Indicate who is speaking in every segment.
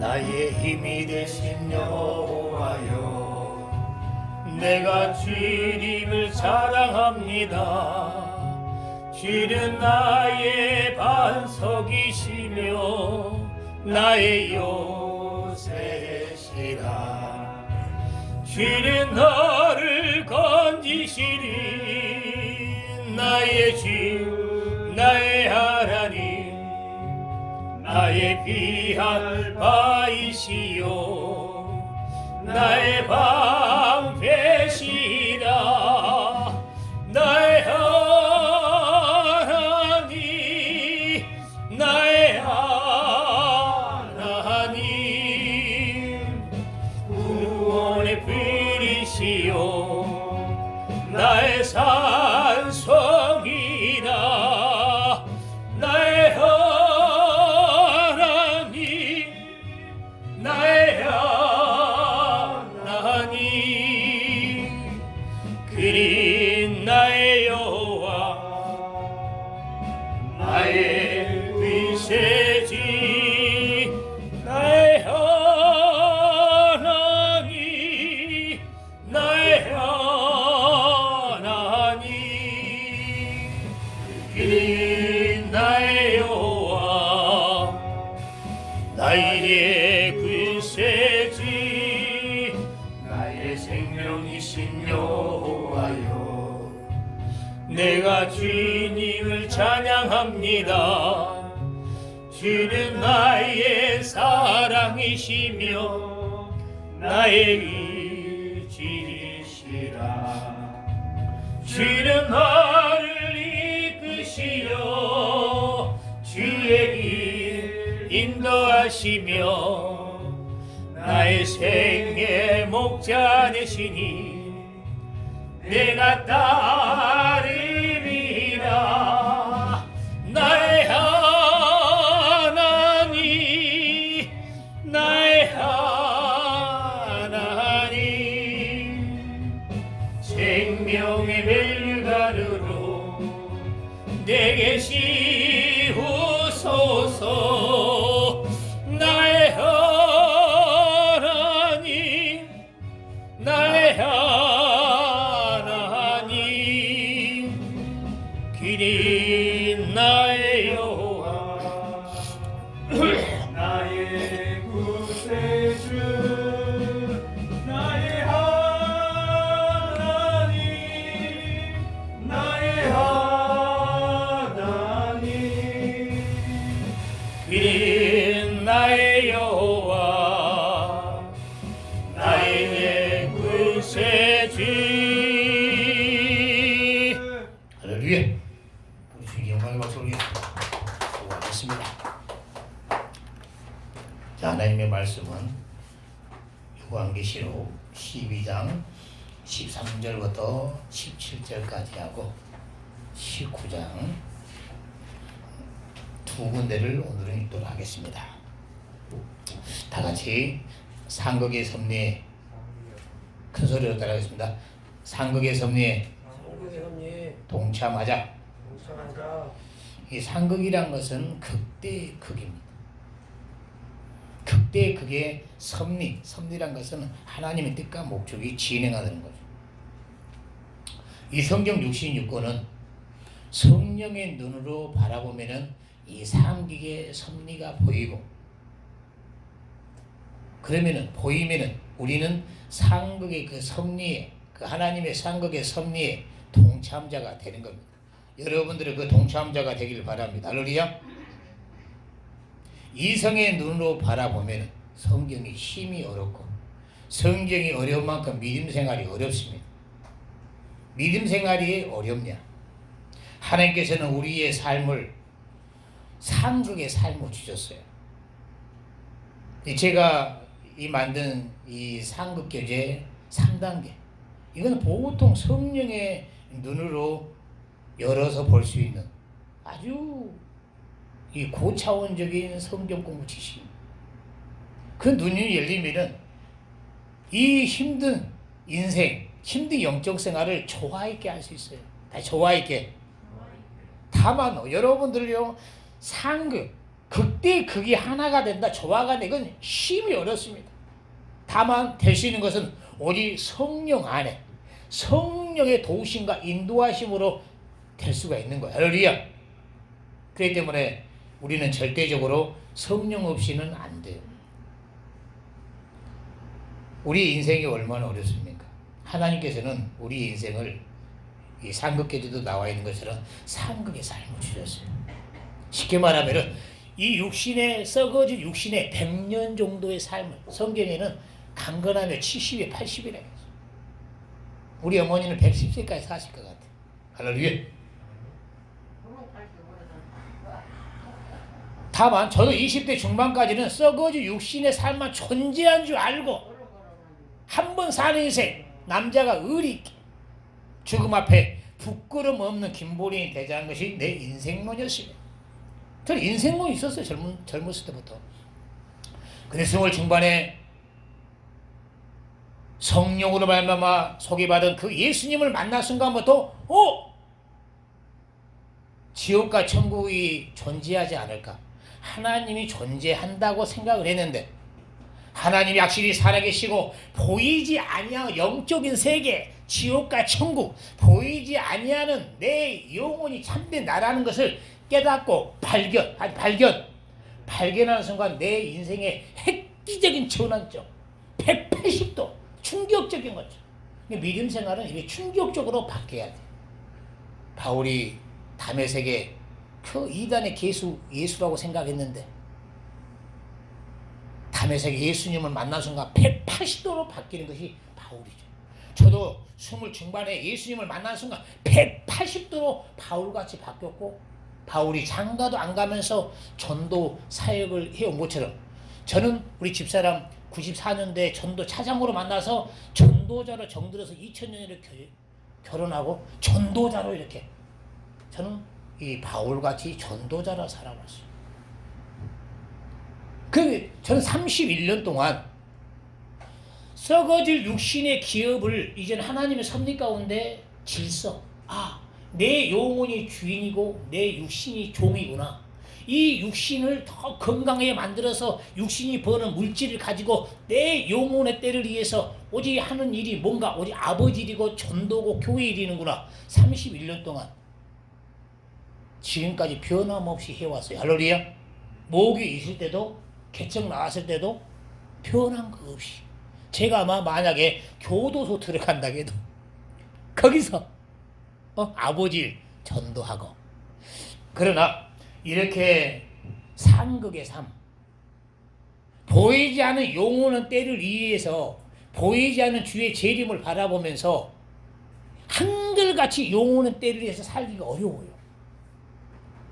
Speaker 1: 나의 힘이 되신 여호와여, 내가 주님을 자랑합니다. 주는 나의 반석이시며 나의 요새시라. 주는 너를 건지시리. 나의 주 나의 하나님, 나의 피할 바이시요 나의 방패시라. 나의 하나님, 나의 하나님, 구원의 빛이시요 나의 산성이라. 나의 나의 하나님, 그리 나의 여호와, 나의 위세지. 나의 하나님, 나의 하나님, 그리 나의 여호와, 나의 세지. 나의 생명이신 여호와여, 내가 주님을 찬양합니다. 주는 나의 사랑이시며 나의 의지시라. 주는 나를 이끄시어 주의 길 인도하시며 나의 생애 목자 되시니 내가 따르리라. 나의 하나님, 나의 하나님, 생명의 멜류가루로 내게 씌우소서. 나의 나의 하나님, 그리 나의 여호와, 나의 구세주. 나의 하나님, 나의 하나님, 그리 나의 여호와, 나의 구세주. 할렐루야. 우리 주님 영광의 박수 올리겠습니다. 수고하셨습니다. 자, 하나님의 말씀은 요한계시록 12장 13절부터 17절까지 하고 19장 두 군데를 오늘은 읽도록 하겠습니다. 다 같이 상극의 섭리에, 큰 소리로 따라하겠습니다. 상극의 섭리에 동참하자. 이 상극이란 것은 극대의 극입니다. 극대의 극의 섭리란 것은 하나님의 뜻과 목적이 진행하는 거죠. 이 성경 66권은 성령의 눈으로 바라보면은 이 상극의 섭리가 보이고, 그러면은 보이면은 우리는 상극의 그 섭리에, 그 하나님의 상극의 섭리에 동참자가 되는 겁니다. 여러분들은 그 동참자가 되기를 바랍니다. 할렐루야. 이성의 눈으로 바라보면 성경이 힘이 어렵고, 성경이 어려운 만큼 믿음 생활이 어렵습니다. 믿음 생활이 어렵냐? 하나님께서는 우리의 삶을 상극의 삶을 주셨어요. 제가 만든 이 상극교제 3단계, 이건 보통 성령의 눈으로 열어서 볼 수 있는 아주 이 고차원적인 성경 공부 지식입니다. 그 눈이 열리면은 이 힘든 인생, 힘든 영적 생활을 조화 있게 할 수 있어요. 다 조화 있게. 다만 여러분들요, 상급 극대 극이 하나가 된다, 조화가 된다. 이건 힘이 어렵습니다. 다만 될 수 있는 것은 오직 성령 안에 성령의 도우심과 인도하심으로 될 수가 있는 거예요. 할렐루야. 그렇기 때문에 우리는 절대적으로 성령 없이는 안 돼요. 우리 인생이 얼마나 어렵습니까? 하나님께서는 우리 인생을 이 상극계에도 나와 있는 것처럼 상극의 삶을 주셨어요. 쉽게 말하면 이 육신의 썩어진 육신의 100년 정도의 삶을, 성경에는 강건하며 70에 80이라고 했어요. 우리 어머니는 110세까지 사실 것 같아요. 할렐루야. 다만 저도 20대 중반까지는 썩어진 육신의 삶만 존재한 줄 알고 한 번 사는 인생, 남자가 의리 있게 죽음 앞에 부끄럼 없는 김보린이 되자는 것이 내 인생론이었습니다. 저는 인생론이 있었어요. 젊었을 때부터. 근데 20 중반에 성령으로 말미암아 소개받은 그 예수님을 만난 순간부터 지옥과 천국이 존재하지 않을까, 하나님이 존재한다고 생각을 했는데, 하나님이 확실히 살아계시고 보이지 아니하는 영적인 세계, 지옥과 천국, 보이지 아니하는 내 영혼이 참된 나라는 것을 깨닫고 발견하는 순간 내 인생의 획기적인 전환점, 180도 충격적인 거죠. 믿음 생활은 이게 충격적으로 바뀌어야 돼. 바울이 다메섹에 그 이단의 예수라고 생각했는데 다메섹에 예수님을 만난 순간 180도로 바뀌는 것이 바울이죠. 저도 20 중반에 예수님을 만난 순간 180도로 바울같이 바뀌었고, 바울이 장가도 안 가면서 전도 사역을 해온 것처럼 저는 우리 집사람 94년대 전도 차장으로 만나서 전도자로 정들어서 2000년에 결혼하고 전도자로 이렇게, 저는 이 바울같이 전도자로 살아왔어요. 저는 31년 동안 썩어질 육신의 기업을 이젠 하나님의 섭리 가운데 질서, 내 영혼이 주인이고 내 육신이 종이구나. 이 육신을 더 건강하게 만들어서 육신이 버는 물질을 가지고 내 영혼의 때를 위해서 오직 하는 일이 뭔가 오직 아버지 일이고 전도고 교회 일이는구나. 31년 동안 지금까지 변함없이 해왔어요. 할렐루야. 목이 있을 때도 개척 나왔을 때도 변한 거 없이, 제가 만약에 교도소 들어간다고 해도 거기서 아버지 일 전도하고, 그러나 이렇게 상극의 삶, 보이지 않는 영혼의 때를 위해서 보이지 않는 주의 재림을 바라보면서 한결같이 영혼의 때를 위해서 살기가 어려워요.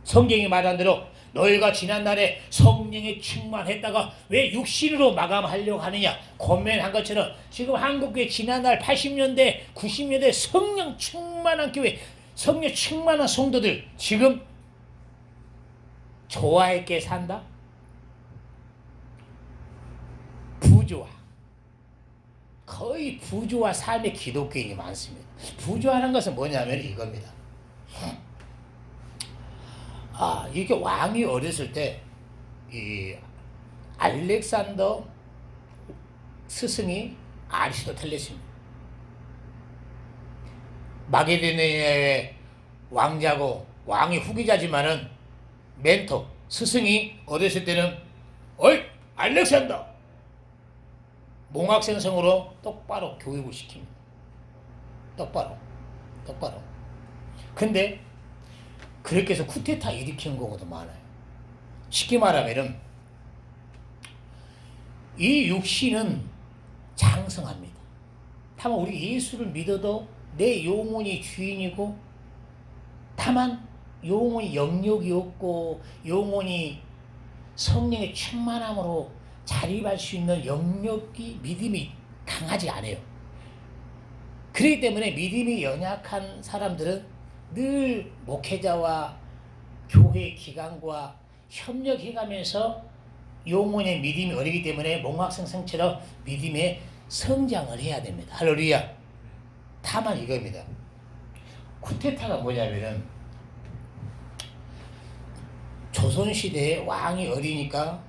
Speaker 1: 성경이 말한 대로 너희가 지난날에 성령에 충만했다가 왜 육신으로 마감하려고 하느냐 고민한 것처럼, 지금 한국교회 지난날 80년대 90년대 성령 충만한 교회, 성령 충만한 성도들 지금 조화있게 산다? 부조화, 거의 부조화 삶의 기독교인이 많습니다. 부조화하는 것은 뭐냐면 이겁니다. 이게 왕이 어렸을 때 이 알렉산더 스승이 아리스토텔레스입니다. 마게도니아의 왕자고 왕의 후계자지만은 멘토 스승이 어렸을 때는 어이 알렉산더, 몽학생성으로 똑바로 교육을 시킵니다. 똑바로. 근데 그렇게 해서 쿠데타 일으키는 경우도 많아요. 쉽게 말하면 이 육신은 장성합니다. 다만 우리 예수를 믿어도 내 영혼이 주인이고, 다만 영혼이 영역이 없고 영혼이 성령의 충만함으로 자립할 수 있는 영역이, 믿음이 강하지 않아요. 그렇기 때문에 믿음이 연약한 사람들은 늘 목회자와 교회 기관과 협력해가면서 영혼의 믿음이 어리기 때문에 몽학생성처럼 믿음의 성장을 해야 됩니다. 할렐루야. 다만 이겁니다. 쿠데타가 뭐냐면은 조선시대에 왕이 어리니까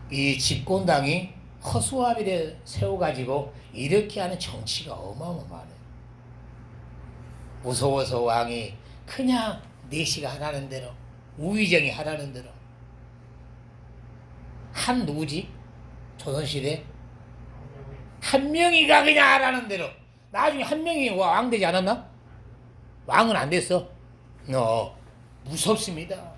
Speaker 1: 이 집권당이 허수아비를 세워가지고 이렇게 하는 정치가 어마어마하네. 무서워서 왕이 그냥 내시가 하라는 대로, 우의정이 하라는 대로. 한 누구지? 조선시대 한명이가 그냥 하라는 대로. 나중에 한명이 왕 되지 않았나? 왕은 안 됐어. 무섭습니다.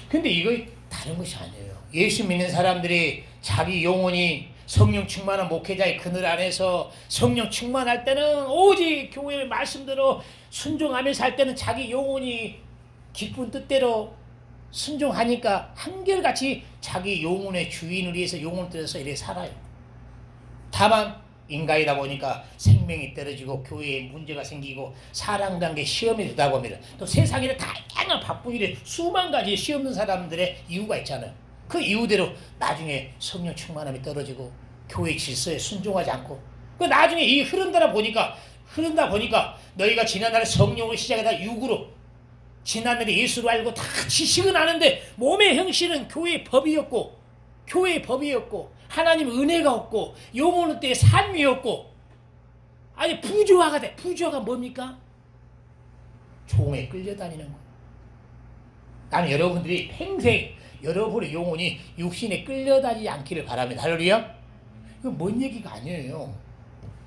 Speaker 1: 근데 이거 다른 것이 아니에요. 예수 믿는 사람들이 자기 영혼이 성령 충만한 목회자의 그늘 안에서 성령 충만할 때는 오직 교회의 말씀대로 순종하며 살 때는 자기 영혼이 기쁜 뜻대로 순종하니까 한결같이 자기 영혼의 주인을 위해서 영혼을 들여서 이렇게 살아요. 다만 인간이다 보니까 생명이 떨어지고 교회에 문제가 생기고 사람관계 시험이 되다 보면 또 세상에 다양한 바쁜 일에 수만 가지 시험 있는 사람들의 이유가 있잖아요. 그 이유대로 나중에 성령 충만함이 떨어지고 교회 질서에 순종하지 않고 그 나중에 이 흐른다 보니까 너희가 지난날에 성령을 시작하다 육으로 지난날에 예수를 알고 다 지식은 아는데 몸의 형실은 교회의 법이었고 하나님 은혜가 없고 영혼의 때의 삶이 없고 아니 부조화가 돼. 부조화가 뭡니까? 종에 끌려다니는 거예요. 나는 여러분들이 평생 여러분의 영혼이 육신에 끌려다니지 않기를 바랍니다. 할렐루야. 이거 뭔 얘기가 아니에요.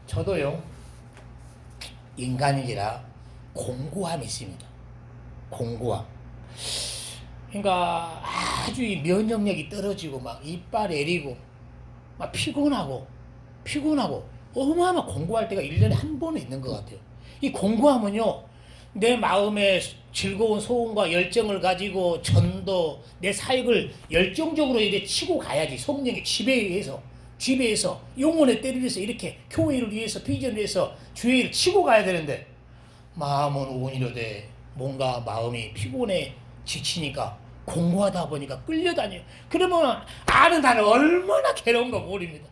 Speaker 1: 저도요 인간이라 공고함이 있습니다. 공고함. 그러니까 아주 면역력이 떨어지고 막 이빨 애리고 막 피곤하고 어마어마 공고할 때가 1년에 한 번은 있는 것 같아요. 이 공고함은요 내 마음에 즐거운 소원과 열정을 가지고 전도 내 사역을 열정적으로 이렇게 치고 가야지. 성령의 지배해서 영혼의 때를 위해서 이렇게 교회를 위해서 비전을 위해서 주의 일을 치고 가야 되는데 마음은 우운이로되 뭔가 마음이 피곤해 지치니까 공고하다 보니까 끌려다녀요. 그러면 아는 나는 얼마나 괴로운가 모릅니다.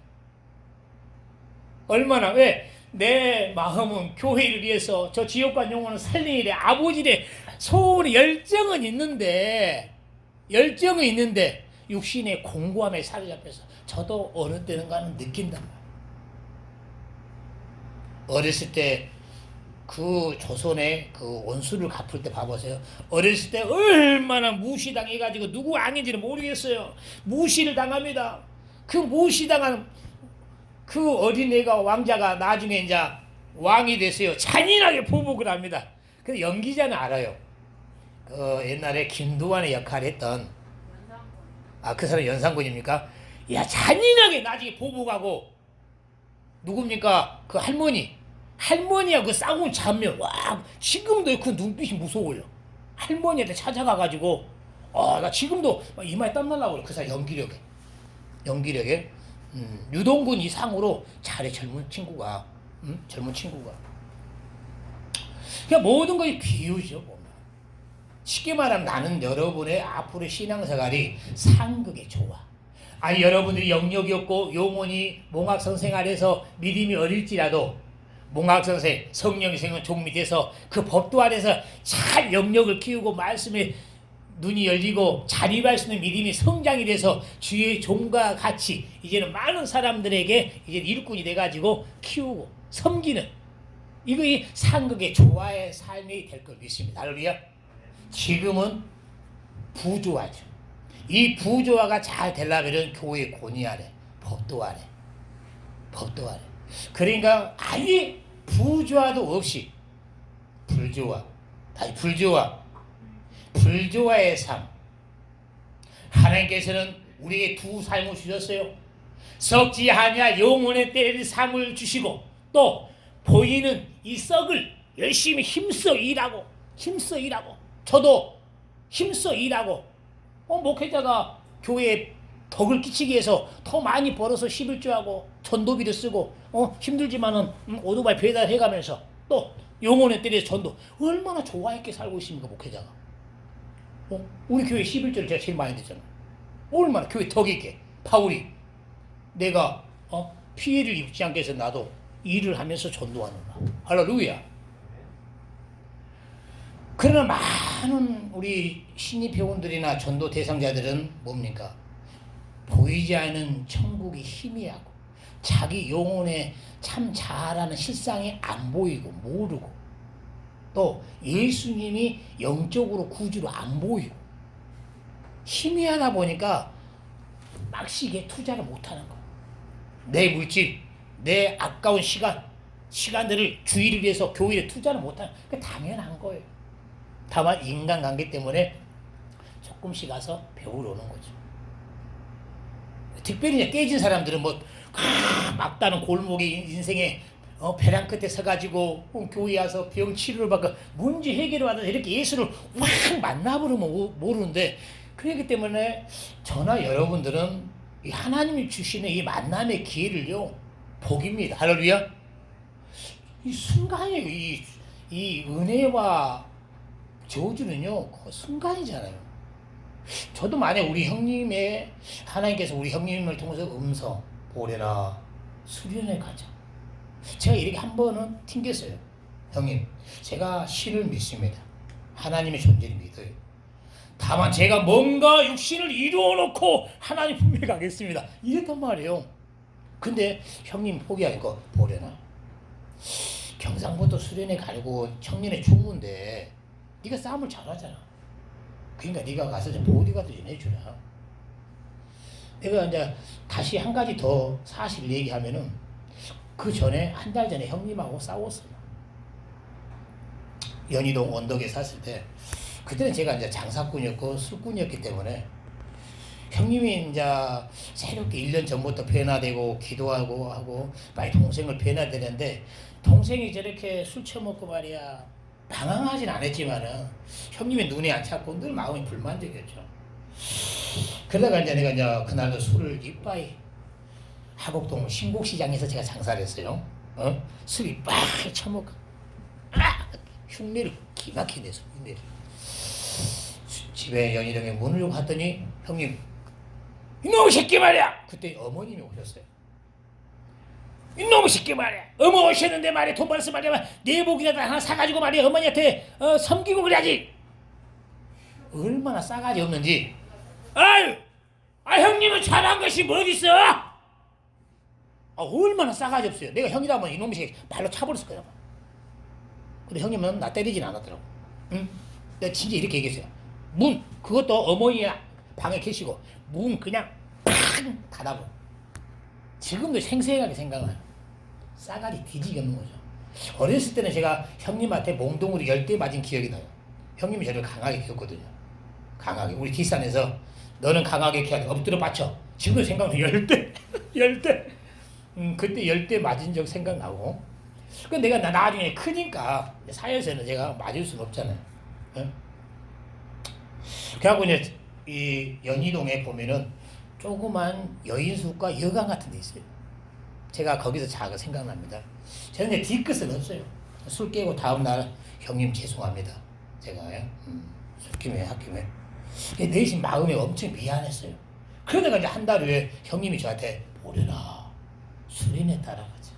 Speaker 1: 얼마나 왜? 내 마음은 교회를 위해서 저 지옥과 영혼을 살리는 일에 아버지의 소원이 열정은 있는데 육신의 공고함에 사로잡혀서 저도 어느 때는가는 느낀단 말이에요. 어렸을 때 그 조선의 그 원수를 갚을 때 봐보세요. 어렸을 때 얼마나 무시당해가지고 누구 왕인지는 모르겠어요. 무시를 당합니다. 그 무시당한 그 어린애가 왕자가 나중에 이제 왕이 됐어요. 잔인하게 보복을 합니다. 근데 연기자는 알아요. 그 옛날에 김두한의 역할을 했던 그 사람 연산군입니까? 야 잔인하게 나중에 보복하고 누굽니까? 그 할머니하고 싸운 장면 와 지금도 그 눈빛이 무서워요. 할머니한테 찾아가가지고 나 지금도 이마에 땀 날라고 그래. 그 사람 연기력에 유동근 이상으로 잘해. 젊은 친구가 그냥 모든 것이 비유죠. 보면 쉽게 말하면 나는 여러분의 앞으로의 신앙생활이 상극의 조화. 여러분들이 영역이 없고 영혼이 몽학선생 아래서 믿음이 어릴지라도 몽학선생, 성령의 생은 종 밑에서 그 법도 안에서 잘 영역을 키우고 말씀에 눈이 열리고 자립할 수 있는 믿음이 성장이 돼서 주의 종과 같이 이제는 많은 사람들에게 이제 일꾼이 돼가지고 키우고 섬기는 이거 상극의 조화의 삶이 될 걸 믿습니다. 할렐루야. 지금은 부조화죠. 이 부조화가 잘 되려면 교회 권위 아래, 법도 아래. 그러니까 아예 부조화도 없이 불조화의 삶. 하나님께서는 우리에게 두 삶을 주셨어요. 썩지 아니할 영혼의 때를 삶을 주시고 또 보이는 이 썩을 열심히 힘써 일하고 저도 힘써 일하고 목회자가 교회에 덕을 끼치기 위해서 더 많이 벌어서 11조하고 전도비를 쓰고 힘들지만은 오토바이 배달해가면서 또 영혼의 때에 전도 얼마나 좋아했게 살고 있습니까 목회자가. 우리 교회 11조를 제가 제일 많이 듣잖아요. 얼마나 교회 덕이 있게 바울이 내가 피해를 입지 않게 해서 나도 일을 하면서 전도하는가. 할렐루야. 그러나 많은 우리 신입 회원들이나 전도 대상자들은 뭡니까? 보이지 않는 천국이 희미하고 자기 영혼에 참 잘하는 실상이 안 보이고 모르고 또 예수님이 영적으로 구주로 안 보이고 희미하다 보니까 막시게 투자를 못하는 거야. 내 물질, 내 아까운 시간들을 주의를 위해서 교회에 투자를 못하는 게 당연한 거예요. 다만 인간관계 때문에 조금씩 가서 배우러 오는 거죠. 특별히 이제 깨진 사람들은 뭐 막다른 골목에 인생에 배랑 끝에 서가지고 교회 와서 병 치료를 받고 문제 해결을 받아서 이렇게 예수를 확 만나버리면 모르는데, 그렇기 때문에 저나 여러분들은 이 하나님이 주시는 이 만남의 기회를요 복입니다. 할렐루야. 이 순간이에요. 이 은혜와 저주는요 그 순간이잖아요. 저도 만약 우리 형님의 하나님께서 우리 형님을 통해서 음성 보내라 수련회 가자, 제가 이렇게 한 번은 튕겼어요. 형님, 제가 신을 믿습니다. 하나님의 존재를 믿어요. 다만 제가 뭔가 육신을 이루어 놓고 하나님 분명히 가겠습니다, 이랬단 말이에요. 근데 형님 포기하니까 보려나, 경상북도 수련회 가려고 청년의 총무인데 네가 싸움을 잘하잖아. 그러니까 네가 가서 좀 보디가드 좀 해주라. 내가 이제 다시 한 가지 더 사실 얘기하면은, 그 전에 한 달 전에 형님하고 싸웠어요. 연희동 언덕에 샀을 때, 그때는 제가 이제 장사꾼이었고 술꾼이었기 때문에 형님이 이제 새롭게 1년 전부터 변화되고 기도하고 하고 빨리 동생을 변화되는데, 동생이 저렇게 술 처먹고 말이야 방황하진 않았지만은 형님의 눈에 안 찾고 늘 마음이 불만족이었죠. 그러다가 이제 내가 이제 그날도 술을 이빠이 하곡동 신곡시장에서 제가 장사를 했어요. 술 이빠이 처먹고 흉내를 기막히게 내서 흉내를. 집에 연희동에 문을 열고 갔더니 형님, 이놈의 새끼 말이야. 그때 어머님이 오셨어요. 이놈의 새끼 말이야, 어머 오셨는데 말이야 돈 벌어서 말이야 내복이라도 하나 사가지고 말이야 어머니한테 섬기고 그래야지. 얼마나 싸가지 없는지. 아유, 형님은 잘한 것이 뭐 어딨어? 얼마나 싸가지 없어요. 내가 형이라면 이놈의 새끼 발로 차버렸을 거야. 근데 형님은 나 때리진 않았더라고. 응? 내가 진짜 이렇게 얘기했어요. 문, 그것도 어머니 방에 계시고 문 그냥 팍 닫아버려. 지금도 생생하게 생각나요. 싸가지 뒤지게 없는 거죠. 어렸을 때는 제가 형님한테 몽둥으로 10대 맞은 기억이 나요. 형님이 저를 강하게 키웠거든요. 강하게. 우리 뒷산에서 너는 강하게 키워야 돼, 엎드려 받쳐. 지금도 생각나요. 10대 10대. 그때 10대 맞은 적 생각나고. 근데 내가 나중에 크니까 사회에서는 제가 맞을 수는 없잖아요. 응? 그래갖고 이제 이 연희동에 보면은 조그만 여인숙과 여관 같은 데 있어요. 제가 거기서 자가 생각납니다. 저는 이제 뒤끝은 없어요. 술 깨고 다음날 형님 죄송합니다. 제가 술김에 학김에 내심 마음이 엄청 미안했어요. 그러다가 이제 한 달 후에 형님이 저한테 보려라 수련회 따라가자.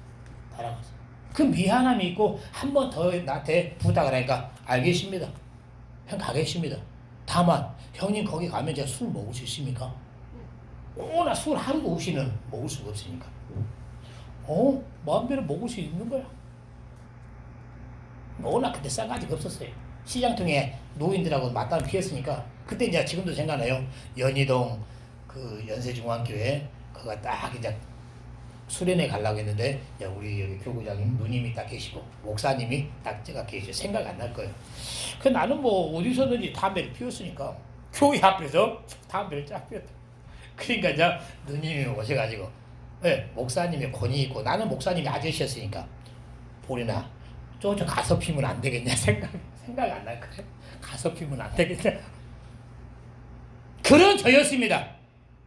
Speaker 1: 그 미안함이 있고 한 번 더 나한테 부탁을 하니까 알겠습니다. 형 가겠습니다. 다만 형님 거기 가면 제가 술 먹을 수 있습니까? 나 술 하루도 없이는 먹을 수가 없으니까. 마음대로 먹을 수 있는 거야. 나 그때 싸가지가 없었어요. 시장통에 노인들하고 맞다를 피했으니까. 그때 이제 지금도 생각나요. 연희동 그 연세중앙교회 그가 딱 이제 수련회 가려고 했는데 우리 여기 교구장님 누님이 딱 계시고 목사님이 딱 제가 계시고 생각 안 날 거예요. 그 나는 뭐 어디서든지 담배를 피웠으니까 교회 앞에서 담배를 쫙 피웠다. 그러니까 이제 누님이 오셔가지고 목사님의 권위 있고 나는 목사님이 아저씨였으니까 보리나 저 가서 피면 안 되겠냐 생각 안 날 거예요. 가서 피면 안 되겠냐. 그런 저였습니다.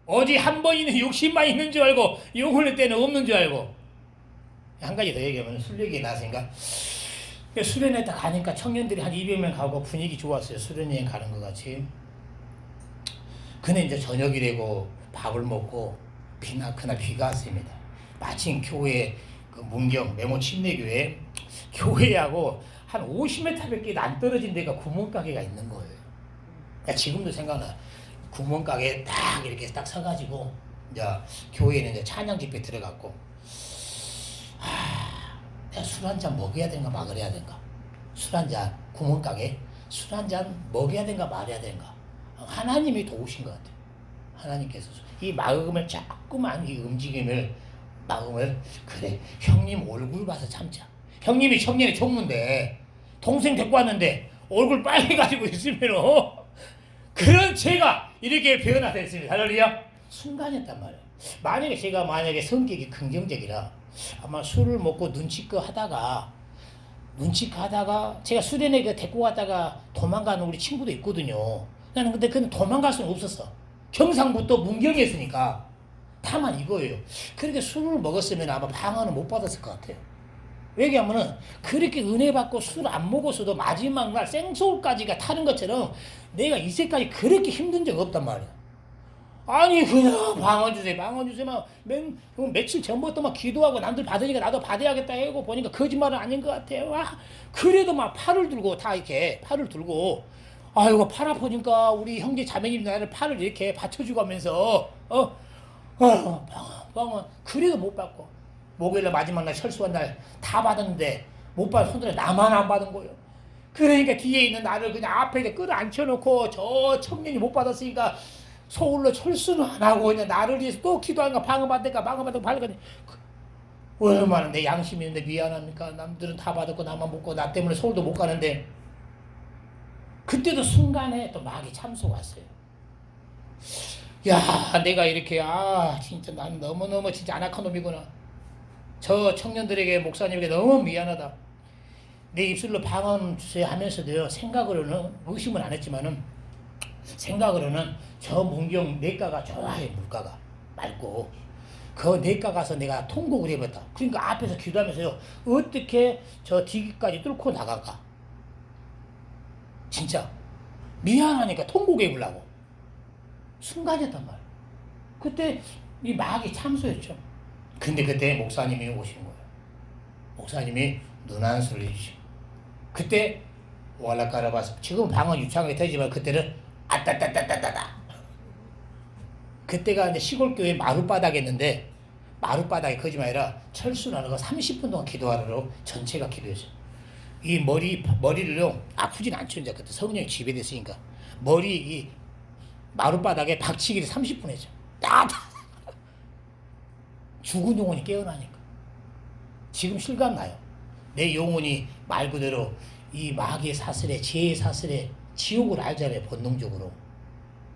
Speaker 1: 어디 한 번이는 욕심만 있는 줄 알고 영혼의 때는 없는 줄 알고. 한 가지 더 얘기하면 술 얘기 나왔으니까 수련회 딱 가니까 청년들이 한 200명 가고 분위기 좋았어요. 수련회 가는 것 같이. 근데 이제 저녁이라고 밥을 먹고 그날 비가 왔습니다. 마침 교회 그 문경 메모 침례교회 교회하고 한 50m밖에 안 떨어진 데가 구멍가게가 있는 거예요. 그러니까 지금도 생각나. 구멍가게에 딱 이렇게 딱 서가지고 이제 교회는 이제 찬양 집회 들어갔고, 내가 술 한 잔 먹여야 되는가 말아야 되는가. 술 한 잔 구멍가게 술 한 잔 먹여야 되는가 말아야 되는가. 하나님이 도우신 것 같아요. 하나님께서 이 마음을 자꾸만 이 움직임을 마음을 그래 형님 얼굴 봐서 참자. 형님이 청년의 총무인데 동생 데리고 왔는데 얼굴 빨개가지고 있으면 그런 제가 이렇게 변화됐습니다. 할렐루야. 순간이었단 말이에요. 만약에 제가 성격이 긍정적이라 아마 술을 먹고 눈치껏 하다가 제가 수련회 데리고 갔다가 도망가는 우리 친구도 있거든요. 나는 근데 그는 도망갈 수는 없었어. 경상북도 문경이었으니까. 다만 이거예요. 그렇게 술을 먹었으면 아마 방언을 못 받았을 것 같아요. 왜냐하면은 그렇게 은혜 받고 술 안 먹었어도 마지막 날 생소울까지가 타는 것처럼 내가 이제까지 그렇게 힘든 적 없단 말이야. 아니 그냥 방언 주세요 막 며칠 전부터 막 기도하고 남들 받으니까 나도 받아야겠다 하고 보니까 거짓말은 아닌 것 같아요. 그래도 막 팔을 들고 아이고 팔 아프니까 우리 형제 자매님 나를 팔을 이렇게 받쳐주고 하면서 방언 그래도 못 받고 목요일날 마지막 날 철수한 날 다 받았는데 못 받은 손들에 나만 안 받은 거예요. 그러니까 뒤에 있는 나를 그냥 앞에 끌어앉혀놓고 저 청년이 못 받았으니까 서울로 철수는 안 하고 그냥 나를 위해서 또 기도하니까 방언 받을까 얼마나 내 양심이 있는데 미안합니까. 남들은 다 받았고 나만 못 가고 나 때문에 서울도 못 가는데. 그때도 순간에 또 마귀 참소 왔어요. 야 내가 이렇게 진짜 난 너무너무 진짜 안악한 놈이구나. 저 청년들에게 목사님에게 너무 미안하다. 내 입술로 방언 주세요 하면서도요 생각으로는 의심은 안 했지만은 생각으로는 저 문경 내과가 좋아해. 물가가 맑고 그 내과 가서 내가 통곡을 해봤다. 그러니까 앞에서 기도하면서요 어떻게 저 디기까지 뚫고 나갈까. 진짜 미안하니까 통곡해보려고. 순간이었단 말이야. 그때 이 마귀 참소였죠. 근데 그때 목사님이 오신 거예요. 목사님이 눈한수를 해주시고 그때 월락가라봐서 지금 방언 유창하게 되지만 그때는 아따따따따따따. 그때가 이제 시골교회 마룻바닥이었는데 마룻바닥이 거짓말이라 철수나는 거 30분 동안 기도하러 전체가 기도했어요. 이 머리를요 아프진 않죠. 이제 그때 성령이 지배됐으니까 머리 이 마룻바닥에 박치기를 30분 했죠. 죽은 영혼이 깨어나니까 지금 실감 나요. 내 영혼이 말 그대로 이 마귀의 사슬에 죄의 사슬에 지옥을 알잖아요. 본능적으로.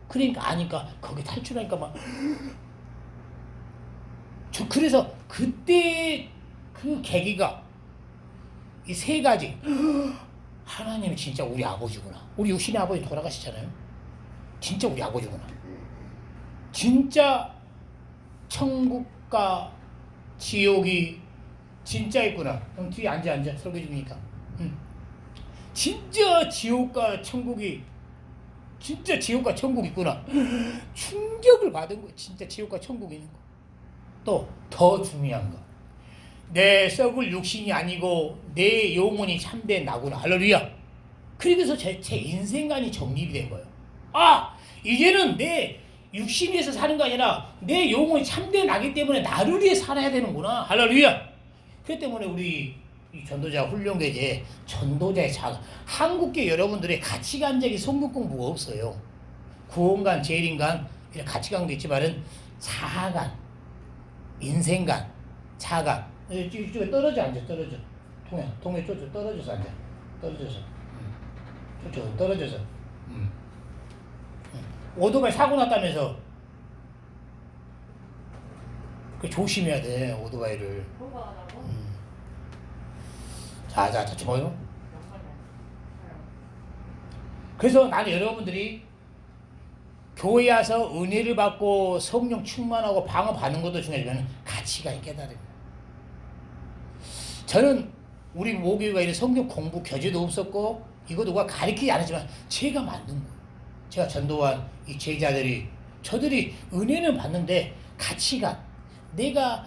Speaker 1: 그러니까 아니까 거기 탈출하니까 막 그래서 그때 그 계기가 이 세 가지. 하나님이 진짜 우리 아버지구나. 우리 육신의 아버지 돌아가시잖아요. 진짜 우리 아버지구나. 진짜 천국과 지옥이 진짜 있구나. 형 뒤에 앉아 설교 중이니까. 진짜 지옥과 천국이 진짜 지옥과 천국 있구나. 충격을 받은 거예요. 진짜 지옥과 천국이 있는 거. 또 더 중요한 거. 내 썩을 육신이 아니고 내 영혼이 참된 나구나. 할렐루야. 그래서 제 인생관이 정립이 된 거예요. 이제는 내 육신에서 사는 거 아니라 내 영혼이 참된 나기 때문에 나를 위해 살아야 되는구나. 할렐루야. 그 때문에 우리 이 전도자 훈련계제 전도자의 자각. 한국계 여러분들의 가치관적인 성경 공부가 없어요. 구원관, 재림관 이런 가치관도 있지만은 사관, 인생관, 자각. 이쪽에 떨어져 앉아. 동해 쪽으로 떨어져서 앉아. 저쪽 떨어져서. 오토바이 사고 났다면서. 그 조심해야 돼 오토바이를. 자, 좋아요. 그래서 나는 여러분들이 교회 와서 은혜를 받고 성령 충만하고 방언 받는 것도 중요하지만 가치가 깨달음이에요. 저는 우리 모교회가 이런 성경 공부 교재도 없었고 이거 누가 가르치지 않았지만 제가 만든 거예요. 제가 전도한 이 제자들이 저들이 은혜는 받는데 가치관 내가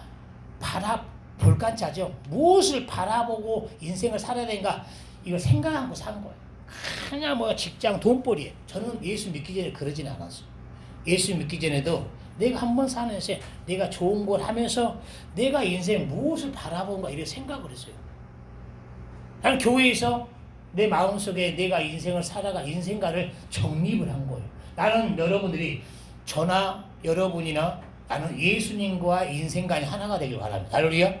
Speaker 1: 볼 관자죠. 무엇을 바라보고 인생을 살아야 되는가. 이거 생각하고 산 거예요. 그냥 뭐 직장 돈벌이. 저는 예수 믿기 전에 그러진 않았어요. 예수 믿기 전에도 내가 한번 사는 새 내가 좋은 걸 하면서 내가 인생 무엇을 바라본가 이런 생각을 했어요. 나는 교회에서 내 마음속에 내가 인생을 살아가 인생관을 정립을 한 거예요. 나는 여러분들이 저나 여러분이나 나는 예수님과 인생관이 하나가 되길 바랍니다. 할렐루야.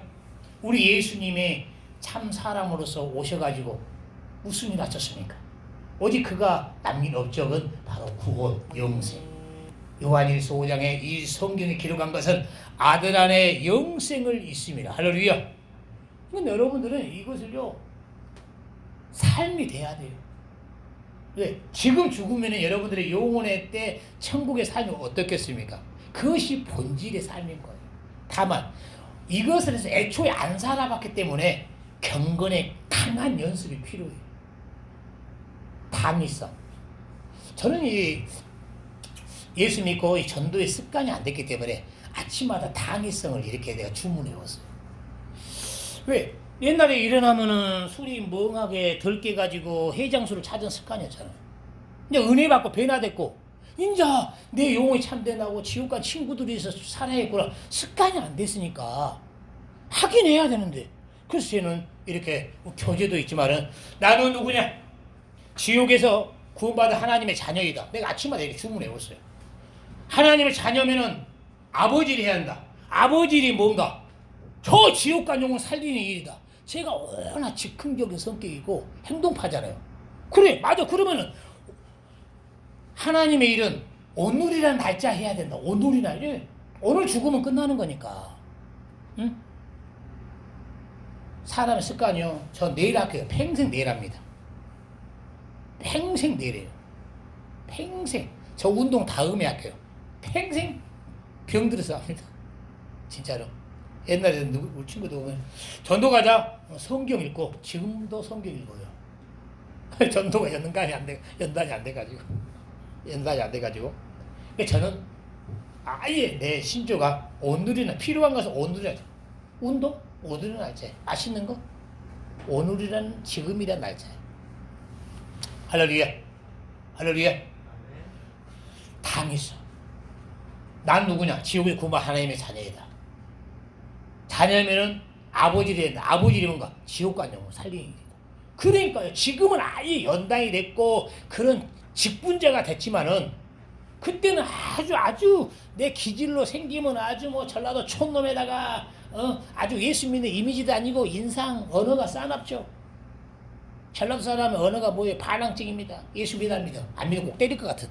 Speaker 1: 우리 예수님의 참 사람으로서 오셔가지고 무슨 일 하셨습니까? 오직 그가 남긴 업적은 바로 구원, 영생. 요한일서 5장에 이 성경에 기록한 것은 아들 안에 영생을 있습니다. 할렐루야. 이건 여러분들은 이것을요 삶이 돼야 돼요. 왜? 지금 죽으면 여러분들의 영혼의 때 천국의 삶이 어떻겠습니까? 그것이 본질의 삶인 거예요. 다만 이것을 해서 애초에 안 살아봤기 때문에 경건의 강한 연습이 필요해요. 당위성. 저는 이 예수 믿고 이 전도의 습관이 안 됐기 때문에 아침마다 당위성을 이렇게 내가 주문해 왔어요. 왜? 옛날에 일어나면은 술이 멍하게 덜 깨가지고 해장술을 찾은 습관이었잖아요. 이제 은혜 받고 변화됐고, 이제 내 영혼이 참되나고 지옥 간 친구들이 있어서 살아야겠구나. 습관이 안 됐으니까 하긴 해야 되는데. 그래서 쟤는 이렇게 교제도 있지만은 나는 누구냐? 지옥에서 구원받은 하나님의 자녀이다. 내가 아침마다 이렇게 주문해 왔어요. 하나님의 자녀면은 아버지를 해야 한다. 아버지이 뭔가? 저 지옥 간 영혼 살리는 일이다. 제가 워낙 즉흥적인 성격이고 행동파잖아요. 그래, 맞아. 그러면은 하나님의 일은 오늘이라는 날짜 해야 된다. 오늘이나 일. 오늘 죽으면 끝나는 거니까. 응? 사람의 습관이요. 저 내일 할게요. 평생 내일 합니다. 평생 내일이에요. 평생. 저 운동 다음에 할게요. 평생 병들어서 합니다. 진짜로. 옛날에 우리 친구도 보면 전도 가자 성경 읽고 지금도 성경 읽어요. 전도가 연단이 안 돼가지고 저는 아예 내 신조가 오늘이나 필요한 것은 오늘이나 운동 오늘이라는 날짜에 맛있는 거 오늘이라는 지금이라는 날짜에 할렐루야 할렐루야. 당했어. 난 누구냐? 지옥의 구마 하나님의 자녀이다. 자녀면은 아버지를 했다. 아버지를 뭔가 지옥 간 영혼 살리는 일이다. 그러니까요. 지금은 아예 연단이 됐고 그런 직분자가 됐지만은 그때는 아주 내 기질로 생기면 아주 뭐 전라도 촌놈에다가 아주 예수 믿는 이미지도 아니고 인상 언어가 싸납죠. 전라도 사람의 언어가 뭐예요? 반항증입니다. 예수 믿습니다. 안 믿으면 꼭 때릴 것 같은.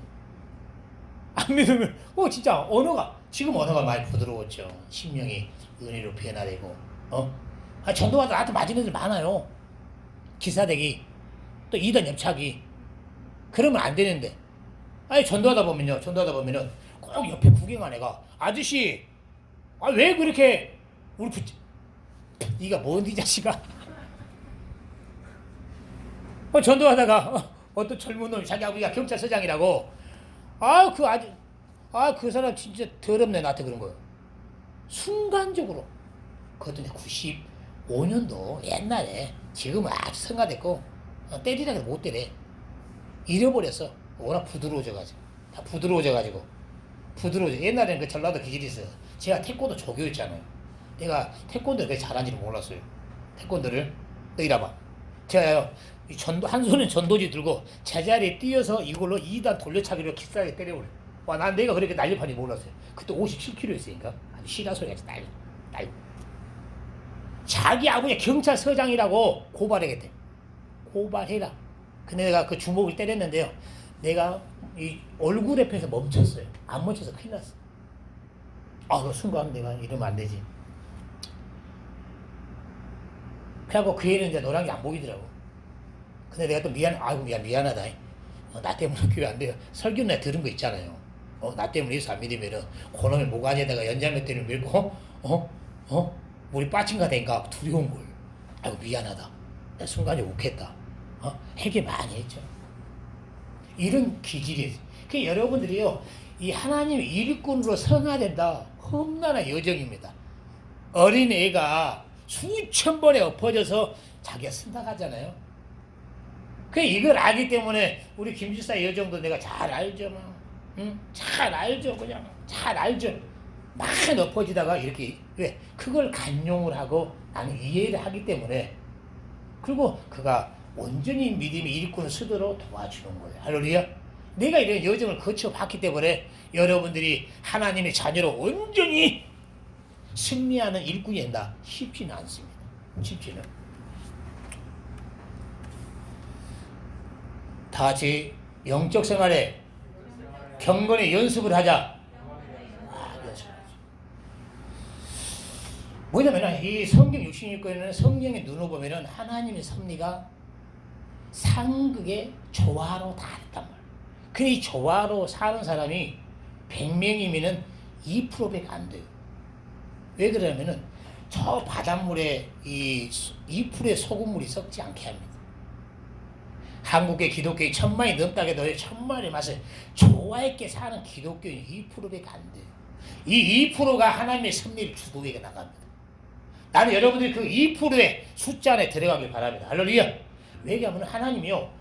Speaker 1: 안 믿으면 진짜 언어가 지금 언어가 많이 부드러웠죠. 심령이 은혜로 변화되고 전도가 나한테 맞은 애들 많아요. 기사대기 또 이단 옆차기 그러면 안 되는데 전도하다 보면은 꼭 옆에 구경한 애가 아저씨 왜 그렇게 우리 네가 뭔데 이 자식아. 전도하다가 어떤 젊은 놈이 자기 아버지가 경찰서장이라고 그 사람 진짜 더럽네 나한테 그런 거예요. 순간적으로 그것도 95년도 옛날에 지금은 아주 성가됐고 때리라 해도 못 때려. 잃어버렸어. 워낙 부드러워져가지고 옛날에는 그 전라도 기질이 있어요. 제가 태권도 조교였잖아요. 내가 태권도를 그렇게 잘하는지를 몰랐어요. 태권도를 너 이라봐. 제가요 한 손에 전도지 들고 제자리에 뛰어서 이걸로 2단 돌려차기로 킥싸게 때려버려. 난 내가 그렇게 날렵한지 몰랐어요. 그때 57kg였으니까 아주 시라소리가 날려. 자기 아버지 경찰서장이라고 고발하겠대. 고발해라. 근데 내가 그 주먹을 때렸는데요. 내가 이 얼굴 옆에서 멈췄어요. 안 멈춰서 큰일 났어. 그 순간 내가 이러면 안 되지. 그래갖고 그 애는 이제 노란 게 안 보이더라고. 근데 내가 또 미안하다. 나 때문에 교회 안 돼요. 설교는 내가 들은 거 있잖아요. 나 때문에 예수 안 믿으면은 그놈의 모가지에다가 연장맷대를 밀고 물이 빠진가 된가 두려운 걸. 미안하다. 나 순간에 욱했다. 회개 많이 했죠. 이런 기질이에요. 그 여러분들이요 이 하나님의 일꾼으로 성화된다. 험난한 여정입니다. 어린 애가 수천 번에 엎어져서 자기가 쓴다 하잖아요. 그 이걸 알기 때문에 우리 김지사 여정도 내가 잘 알죠. 응? 잘 알죠. 그냥 잘 알죠. 막 엎어지다가 이렇게 왜? 그걸 간용을 하고 나는 이해를 하기 때문에 그리고 그가 온전히 믿음의 일꾼을 쓰도록 도와주는 거예요. 할렐루야. 내가 이런 여정을 거쳐봤기 때문에 여러분들이 하나님의 자녀로 온전히 승리하는 일꾼이 된다. 쉽지는 않습니다. 쉽지는. 다 같이 영적 생활에 경건의 연습을 하자. 연습하자. 뭐냐면 이 성경 66권에는 성경의 눈으로 보면은 하나님의 섭리가 상극의 조화로 다 했단 말이에요. 근데 이 조화로 사는 사람이 100명이면은 2%밖에 안 돼요. 왜 그러냐면은 저 바닷물에 이 2%의 소금물이 섞지 않게 합니다. 한국의 기독교인 1000만이 넘다고 해도 1000만의 맛을 조화있게 사는 기독교인 2%밖에 안 돼요. 이 2%가 하나님의 섭리를 주도해 나갑니다. 나는 여러분들이 그 2%의 숫자 안에 들어가길 바랍니다. 할렐루야. 왜냐하면 하나님이요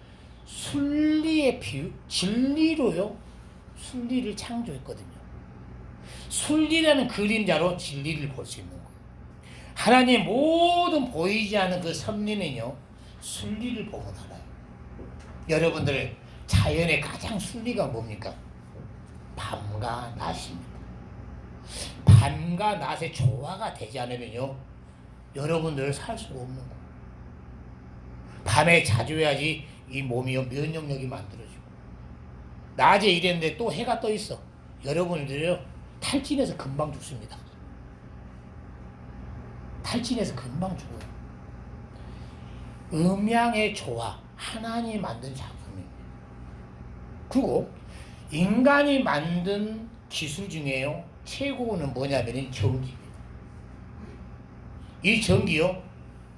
Speaker 1: 순리의 진리로요 순리를 창조했거든요. 순리라는 그림자로 진리를 볼 수 있는 거예요. 하나님의 모든 보이지 않는 그 섭리는요 순리를 보고 알아요. 여러분들 자연의 가장 순리가 뭡니까? 밤과 낮입니다. 밤과 낮의 조화가 되지 않으면요 여러분들 살 수가 없는 거예요. 밤에 자주 해야지 이 몸이요 면역력이 만들어지고 낮에 일했는데 또 해가 떠 있어. 여러분들이요 탈진해서 금방 죽습니다. 탈진해서 금방 죽어요. 음양의 조화 하나님이 만든 작품입니다. 그리고 인간이 만든 기술 중에요 최고는 뭐냐면 전기입니다. 이 전기요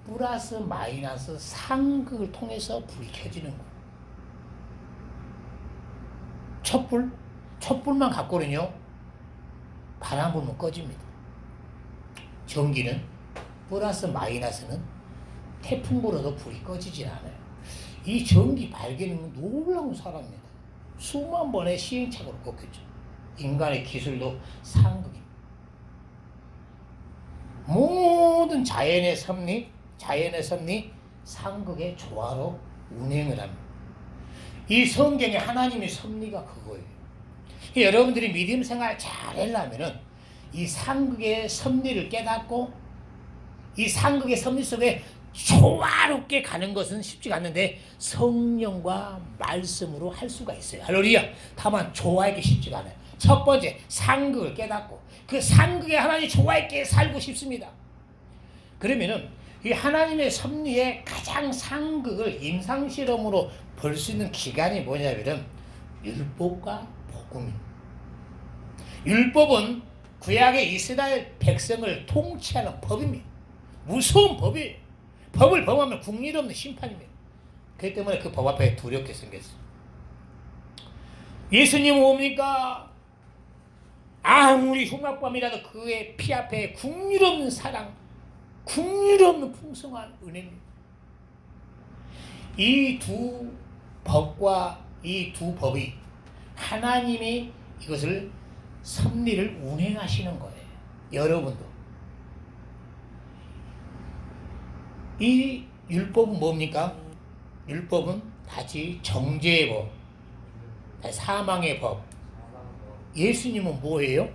Speaker 1: 플러스 마이너스 상극을 통해서 불이 켜지는 거예요. 촛불만 갖고는요 바람 불면 꺼집니다. 전기는 플러스 마이너스는 태풍 불어도 불이 꺼지질 않아요. 이 전기 발견은 놀라운 사람입니다. 수만 번의 시행착오를 겪었죠. 인간의 기술도 상극입니다. 모든 자연의 섭리 상극의 조화로 운행을 합니다. 이 성경에 하나님의 섭리가 그거예요. 여러분들이 믿음 생활 잘 하려면은 이 상극의 섭리를 깨닫고 이 상극의 섭리 속에 조화롭게 가는 것은 쉽지가 않는데 성령과 말씀으로 할 수가 있어요. 할렐루야. 다만 조화있게 쉽지가 않아요. 첫 번째 상극을 깨닫고 그 상극에 하나님 조화있게 살고 싶습니다. 그러면은 이 하나님의 섭리의 가장 상극을 임상실험으로 볼 수 있는 기간이 뭐냐면은 율법과 복음입니다. 율법은 구약의 이스라엘 백성을 통치하는 법입니다. 무서운 법이에요. 법을 범하면 국리 없는 심판입니다. 그렇기 때문에 그 법 앞에 두렵게 생겼어요. 예수님은 뭡니까? 아무리 흉악범이라도 그의 피 앞에 국리 없는 사랑, 국리 없는 풍성한 은혜입니다. 이 두 법과 이 두 법이 하나님이 이것을 섭리를 운행하시는 거예요. 여러분도 이 율법은 뭡니까? 율법은 다시 정죄의 법, 사망의 법. 예수님은 뭐예요?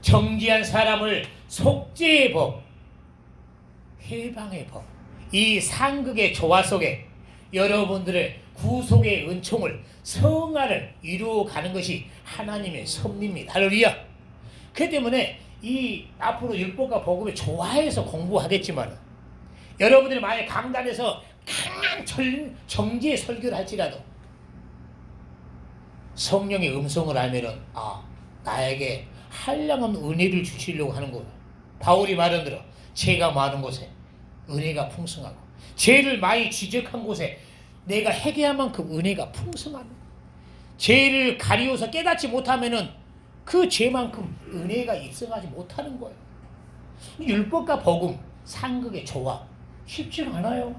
Speaker 1: 정죄한 사람을 속죄의 법, 해방의 법. 이 상극의 조화 속에 여러분들의 구속의 은총을 성화를 이루어가는 것이 하나님의 섭리입니다. 할렐루야. 그 때문에 이 앞으로 율법과 복음을 좋아해서 공부하겠지만 여러분들이 만약 강단에서 강한 정죄의 설교를 할지라도 성령의 음성을 알면은 나에게 한량없는 은혜를 주시려고 하는 거예요. 바울이 말한 대로 죄가 많은 곳에 은혜가 풍성하고 죄를 많이 지적한 곳에 내가 회개한 만큼 은혜가 풍성합니다. 죄를 가리워서 깨닫지 못하면은 그 죄만큼 은혜가 입성하지 못하는 거예요. 율법과 복음, 상극의 조화 쉽지 않아요.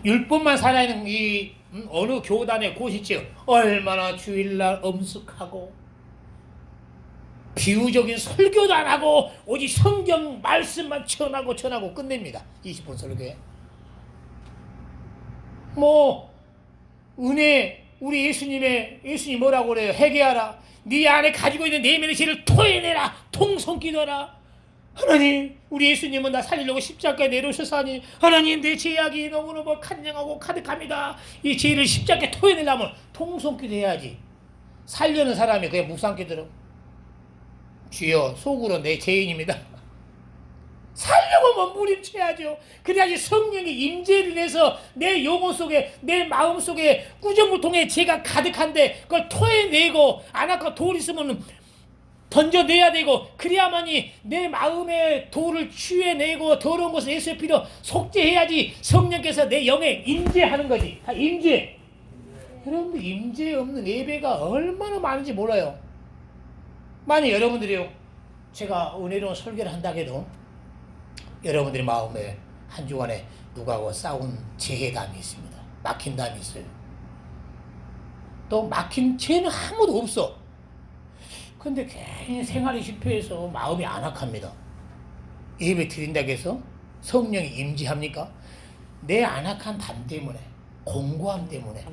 Speaker 1: 율법만 살아있는 이 어느 교단의 곳이지요. 얼마나 주일날 엄숙하고 비유적인 설교도 안 하고 오직 성경 말씀만 전하고 끝냅니다. 20분 설교에. 뭐 은혜 우리 예수님 뭐라고 그래요? 회개하라. 네 안에 가지고 있는 내면의 죄를 토해내라. 통성기도하라. 하나님 우리 예수님은 나 살리려고 십자가에 내려오셨사니 하나님 내 죄악이 너무너무 간량하고 가득합니다. 이 죄를 십자가에 토해내려면 통성기도 해야지. 살려는 사람이 그냥 묵상기도로 주여 속으로 내 죄인입니다. 살려고 몸부림쳐야죠. 그래야지 성령의 임재를 해서 내 영혼 속에 내 마음 속에 꾸정무통에 죄가 가득한데 그걸 토해내고 안아까 돌 있으면 던져내야 되고 그래야만이 내 마음의 돌을 취해내고 더러운 것을 예수의 피로 속죄해야지 성령께서 내 영에 임재하는 거지. 다 임재. 여러분들 임재 없는 예배가 얼마나 많은지 몰라요. 만약 여러분들이요 제가 은혜로운 설교를 한다 해도 여러분들의 마음에 한 주간에 누구하고 싸운 재해담이 있습니다. 막힌 담이 있어요. 또 막힌 죄는 아무도 없어. 근데 괜히 생활이 실패해서 마음이 안악합니다. 예배 드린다고 해서 성령이 임재합니까? 내 안악한 담 때문에 공고함 때문에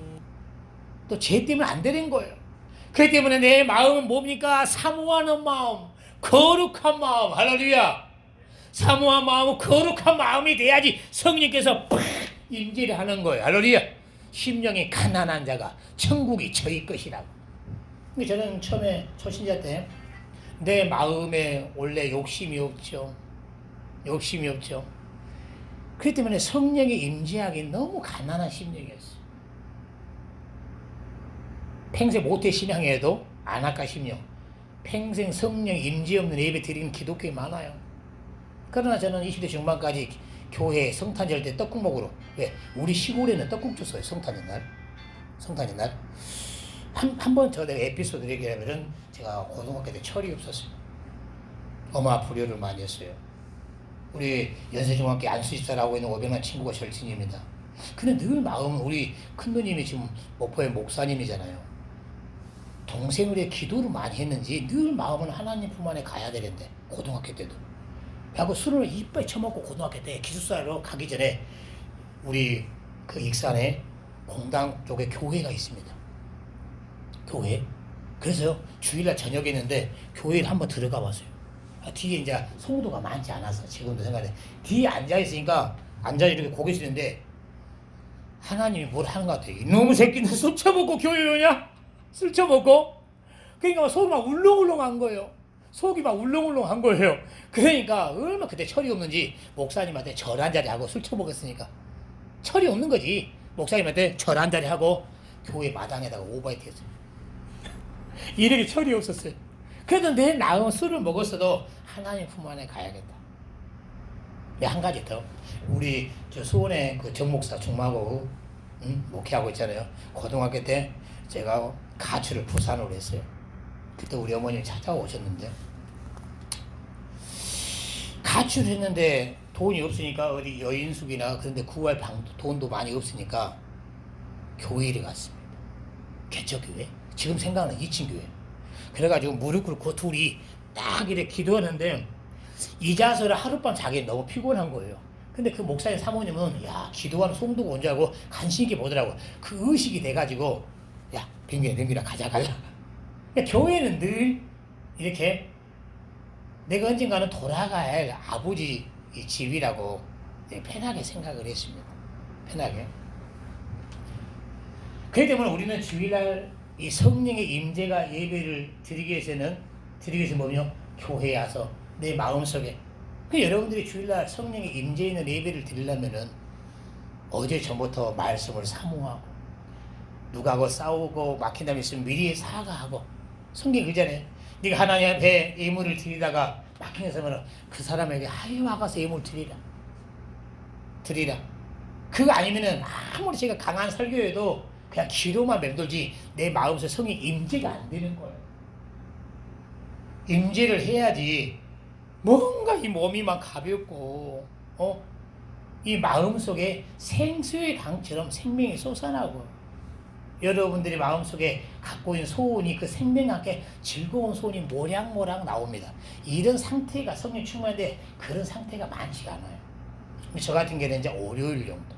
Speaker 1: 또 죄 때문에 안 되는 거예요. 그렇기 때문에 내 마음은 뭡니까? 사모하는 마음, 거룩한 마음. 할렐루야. 사모한 마음은 거룩한 마음이 돼야지 성령께서 팍 임재를 하는 거예요. 할렐루야. 심령이 가난한 자가 천국이 저희 것이라고. 근데 저는 처음에 초신자 때 내 마음에 원래 욕심이 없죠. 그렇기 때문에 성령이 임재하기 너무 가난한 심령이었어요. 평생 모태 신앙에도 안악가 심령, 평생 성령 임재 없는 예배 드리는 기독교에 많아요. 그러나 저는 20대 중반까지 교회 성탄절 때 떡국 먹으러, 왜? 우리 시골에는 떡국 줬어요. 성탄의 날. 한 번 저 내가 에피소드 얘기하면은 제가 고등학교 때 철이 없었어요. 엄마 불효를 많이 했어요. 우리 연세중학교 안수집사를 하고 있는 500만 친구가 절친입니다. 근데 늘 마음은 우리 큰누님이 지금 목포의 목사님이잖아요. 동생을 해 기도를 많이 했는지 늘 마음은 하나님 품 안에 가야 되는데 고등학교 때도. 하고 술을 이빨 처먹고 고등학교 때 기숙사로 가기 전에 우리 그 익산에 공당 쪽에 교회가 있습니다. 교회. 그래서 주일날 저녁에 있는데 교회를 한번 들어가 봤어요. 뒤에 이제 성도가 많지 않아서 지금도 생각해. 뒤에 앉아있으니까 이렇게 고개 숙이는데 하나님이 뭘 하는 것 같아요. 이놈의 새끼는 술 처먹고 교회 오냐? 술 처먹고? 그러니까 속이 막 울렁울렁한 거예요. 속이 막 울렁울렁한 거예요. 그러니까 얼마나 그때 철이 없는지 목사님한테 절 한 자리 하고 술 처먹었으니까 철이 없는 거지. 목사님한테 절 한 자리 하고 교회 마당에다가 오바이트 했어요. 이렇게 철이 없었어요. 그래도 내 나은 술을 먹었어도 하나님 품 안에 가야겠다. 한 가지 더. 우리 저 수원에 그 정목사 중마고 목회하고 있잖아요. 고등학교 때 제가 가출을 부산으로 했어요. 그때 우리 어머님이 찾아오셨는데 가출을 했는데 돈이 없으니까 어디 여인숙이나 그런 데 구할 돈도 많이 없으니까 교회를 갔습니다. 개척교회. 지금 생각하는 2층 교회. 그래가지고 무릎 꿇고 둘이 딱 이렇게 기도하는데 이자서를 하룻밤 자기 너무 피곤한 거예요. 근데 그 목사님 사모님은 야 기도하는 송도가 온 줄 알고 관심 있게 보더라고. 그 의식이 돼가지고 야 병균아 가자. 그러니까 교회는 늘 이렇게 내가 언젠가는 돌아가야 할 아버지 집이라고 편하게 생각을 했습니다. 편하게. 그렇기 때문에 우리는 주일날 이 성령의 임재가 예배를 드리기 위해서 뭐냐? 교회에 와서 내 마음속에 여러분들이 주일날 성령의 임재 있는 예배를 드리려면은 어제 전부터 말씀을 사모하고 누가하고 싸우고 막힌 다음에 있으면 미리 사과하고 성경 그전에 네가 하나님 앞에 예물을 드리다가 막힌 있으면 그 사람에게 하여 가서 예물 드리라. 그거 아니면은 아무리 제가 강한 설교해도 그냥 기도만 맴돌지 내 마음속에 성의 임재가 안 되는 거예요. 임재를 해야지 뭔가 이 몸이 막 가볍고 이 마음속에 생수의 강처럼 생명이 솟아나고 여러분들이 마음속에 갖고 있는 소원이 그 생명과 함께 즐거운 소원이 모락모락 나옵니다. 이런 상태가 성령 충만한데 그런 상태가 많지가 않아요. 저 같은 경우는 이제 월요일 정도.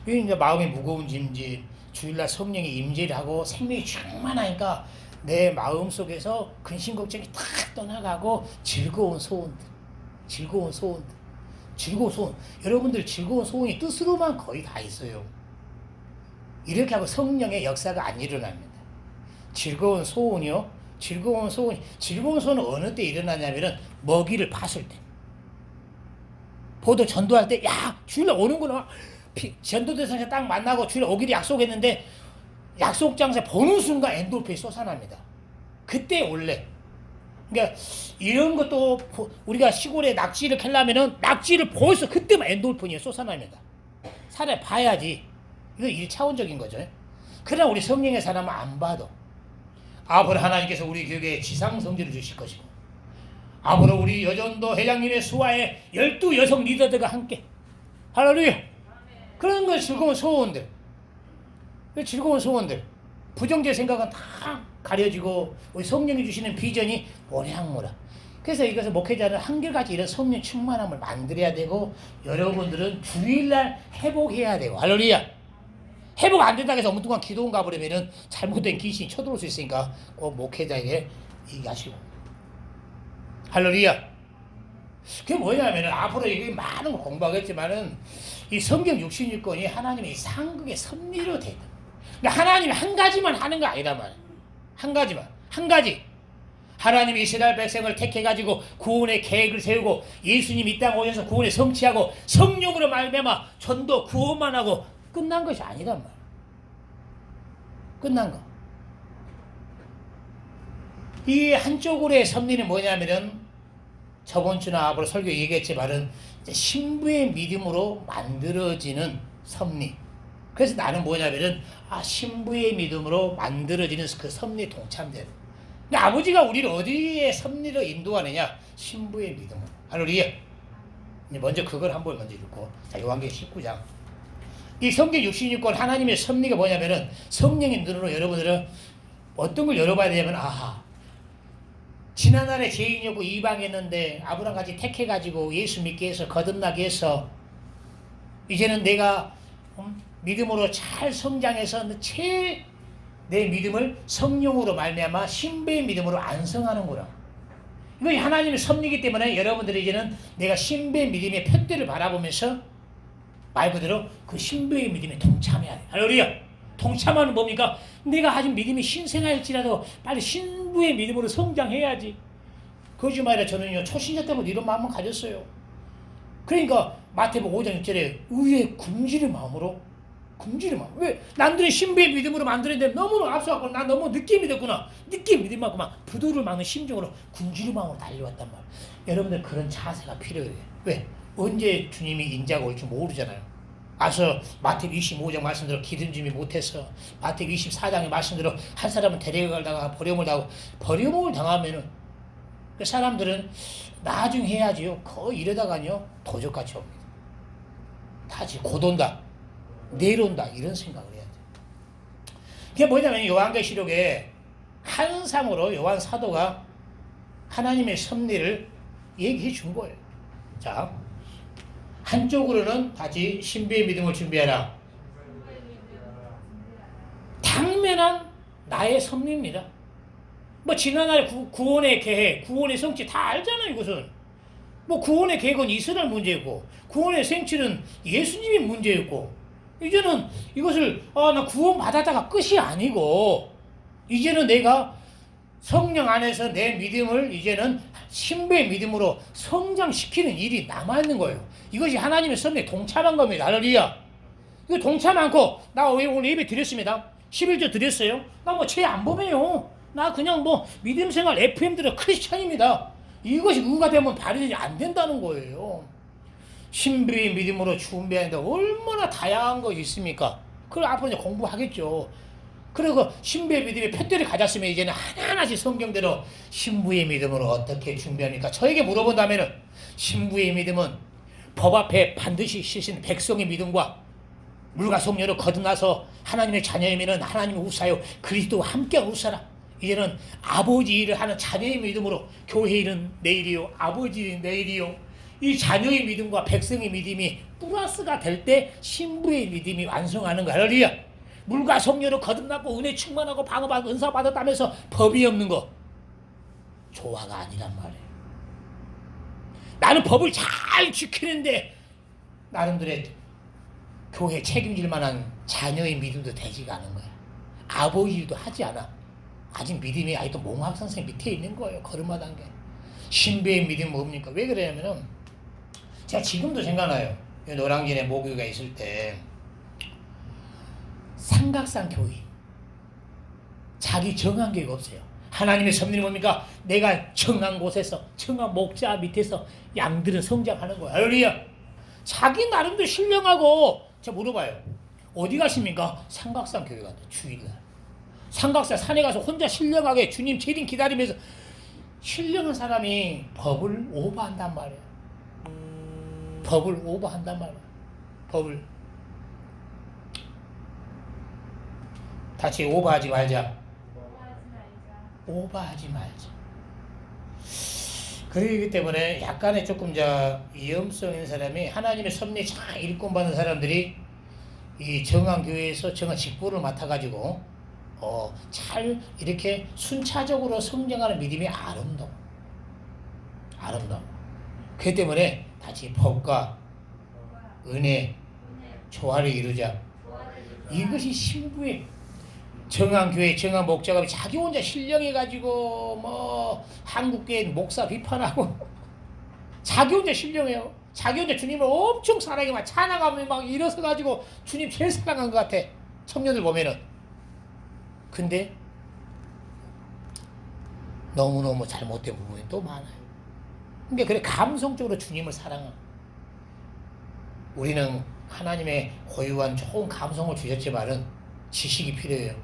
Speaker 1: 이제 마음이 무거운 짐진 주일날 성령이 임재를 하고 생명이 충만하니까 내 마음속에서 근심 걱정이 탁 떠나가고 즐거운 소원. 여러분들 즐거운 소원이 뜻으로만 거의 다 있어요. 이렇게 하고 성령의 역사가 안 일어납니다. 즐거운 소원은 어느 때 일어나냐면은 먹이를 팠을 때. 보도 전도할 때, 야, 주일날 오는구나. 전도 대상자 딱 만나고 주일날 오기로 약속했는데, 약속장소에 보는 순간 엔돌핀이 솟아납니다. 그때 원래. 그러니까 이런 것도 우리가 시골에 낙지를 캐려면은 낙지를 벌써 그때만 엔돌핀이 솟아납니다. 차라리 봐야지. 이거 1차원적인 거죠. 그러나 우리 성령의 사람은 안 봐도 앞으로 하나님께서 우리 교회에 지상 성지를 주실 것이고 앞으로 우리 여전도 회장님의 수하에 12 여성 리더들과 함께 할렐루야. 그런 건 즐거운 소원들. 부정적 생각은 다 가려지고 우리 성령이 주시는 비전이 오락모락. 그래서 이것을 목회자는 한결같이 이런 성령 충만함을 만들어야 되고 여러분들은 주일날 회복해야 되고 할렐루야. 회복 안 된다고 해서 엉뚱한 기도원 가버리면은 잘못된 귀신이 쳐들어올 수 있으니까 꼭 목회자에게 얘기하시고 할렐루야. 그게 뭐냐면은 앞으로 이게 많은 걸 공부하겠지만은 이 성경 66권이 하나님의 상극의 섭리로 돼 있다. 그러니까 하나님이 한 가지만 하는 거 아니란 말이야. 한 가지. 하나님이 이스라엘 백성을 택해가지고 구원의 계획을 세우고 예수님이 이 땅에 오셔서 구원을 성취하고 성령으로 말미암아 전도 구원만 하고 끝난 것이 아니란 말이야. 끝난 거. 이 한쪽으로의 섭리는 뭐냐면은 저번 주나 앞으로 설교 얘기했지만은 신부의 믿음으로 만들어지는 섭리. 그래서 나는 뭐냐면은 신부의 믿음으로 만들어지는 그 섭리에 동참돼. 근데 아버지가 우리를 어디에 섭리로 인도하느냐? 신부의 믿음으로. 할렐루야. 먼저 그걸 한번 먼저 읽고 자 요한계시록 19장. 이 성경 66권 하나님의 섭리가 뭐냐면은 성령의 눈으로 여러분들은 어떤 걸 열어봐야 되냐면 지난날에 죄인이었고 이방했는데 아브라함같이 택해가지고 예수 믿게 해서 거듭나게 해서 이제는 내가 믿음으로 잘 성장해서 내 믿음을 성령으로 말미암아 신부의 믿음으로 안성하는구나. 이거 하나님의 섭리이기 때문에 여러분들이 이제는 내가 신부의 믿음의 표대를 바라보면서 말 그대로 그 신부의 믿음에 동참해야 돼. 할렐루야. 동참하는 뭡니까? 내가 아직 믿음이 신생할지라도 빨리 신부의 믿음으로 성장해야지. 거짓말이라 저는요 초신자 때부터 이런 마음을 가졌어요. 그러니까 마태복음 5장 6절에 의의 굶주린 마음으로 왜? 남들이 신부의 믿음으로 만드는데 너무 앞서갖고 난 너무 늦게 믿었구나. 늦게 믿음하고 막 부도를 막는 심정으로 굶주린 마음으로 달려왔단 말이야. 여러분들 그런 자세가 필요해요. 왜? 언제 주님이 인자가 올 줄 모르잖아요. 마태복음 25장 말씀대로 기름짐이 못해서 마태복음 24장의 말씀대로 한 사람은 데려가다가 버림을 당하면은 그 사람들은 나중에 해야지요. 거의 이러다가요 도적같이 옵니다. 다시 곧 온다. 내려온다. 이런 생각을 해야 돼. 그게 뭐냐면 요한계시록에 한상으로 요한 사도가 하나님의 섭리를 얘기해 준 거예요. 자, 한쪽으로는 다시 신비의 믿음을 준비하라. 당면한 나의 섭리입니다. 지난날 구원의 계획, 구원의 성취 다 알잖아요. 이것은 구원의 계획은 이스라엘 문제였고 구원의 성취는 예수님이 문제였고 이제는 이것을 나 구원 받았다가 끝이 아니고 이제는 내가 성령 안에서 내 믿음을 이제는 신부의 믿음으로 성장시키는 일이 남아있는 거예요. 이것이 하나님의 섭리에 동참한 겁니다. 할렐루야. 이거 동참 않고 나 오늘 예배 드렸습니다. 11조 드렸어요. 나 죄 안 범해요. 나 그냥 믿음 생활 FM 들어 크리스천입니다. 이것이 의가 되면 발휘되지 안 된다는 거예요. 신부의 믿음으로 준비하는데 얼마나 다양한 것이 있습니까? 그걸 앞으로 이제 공부하겠죠. 그리고 신부의 믿음의 표대를 가졌으면 이제는 하나하나씩 성경대로 신부의 믿음으로 어떻게 준비합니까? 저에게 물어본다면은 신부의 믿음은 법 앞에 반드시 실신 백성의 믿음과 물과 성령으로 거듭나서 하나님의 자녀이면 하나님을 우사하여 그리스도와 함께 우사라. 이제는 아버지 일을 하는 자녀의 믿음으로 교회 일은 내일이요 아버지 일은 내일이요. 이 자녀의 믿음과 백성의 믿음이 플러스가 될 때 신부의 믿음이 완성하는 거. 할렐루야. 물과 성령으로 거듭나고 은혜 충만하고 방어받고 은사 받았다면서 법이 없는 거 조화가 아니란 말이에요. 나는 법을 잘 지키는데 나름대로 교회 책임질 만한 자녀의 믿음도 되지가 않은 거야. 아버지 일도 하지 않아. 아직 믿음이 아직도 몽학선생 밑에 있는 거예요. 걸음마다한 게. 신비의 믿음 뭡니까? 왜 그러냐면은 제가 지금도 생각나요. 노량진에 모교가 있을 때 삼각산 교회 자기 정한 교회가 없어요. 하나님의 섭리는 뭡니까? 내가 정한 곳에서 정한 목자 밑에서 양들은 성장하는 거야. 할렐루야. 자기 나름대로 신령하고 제가 물어봐요. 어디 가십니까? 삼각산 교회 간다. 주일날. 삼각산 산에 가서 혼자 신령하게 주님 재림 기다리면서 신령한 사람이 법을 오버한단 말이에요. 법을 오버한단 말이에요. 법을. 같이 오버하지 말자. 오버하지 말자. 그렇기 때문에 약간의 조금 위험성 있는 사람이 하나님의 섭리 잘 일꾼받는 사람들이 이 정한 교회에서 정한 직분을 맡아가지고 잘 이렇게 순차적으로 성장하는 믿음이 아름다워. 그렇기 때문에 다시 법과 은혜, 조화를 이루자. 이것이 신부의 정한 교회, 정한 목자가 자기 혼자 신령해가지고 한국교회 목사 비판하고 자기 혼자 신령해요. 자기 혼자 주님을 엄청 사랑해 막 찬양하면 막 일어서가지고 주님 제일 사랑한 것 같아. 청년들 보면은. 근데 너무너무 잘못된 부분이 또 많아요. 그러니까 그래 감성적으로 주님을 사랑하는. 우리는 하나님의 고유한 좋은 감성을 주셨지만은 지식이 필요해요.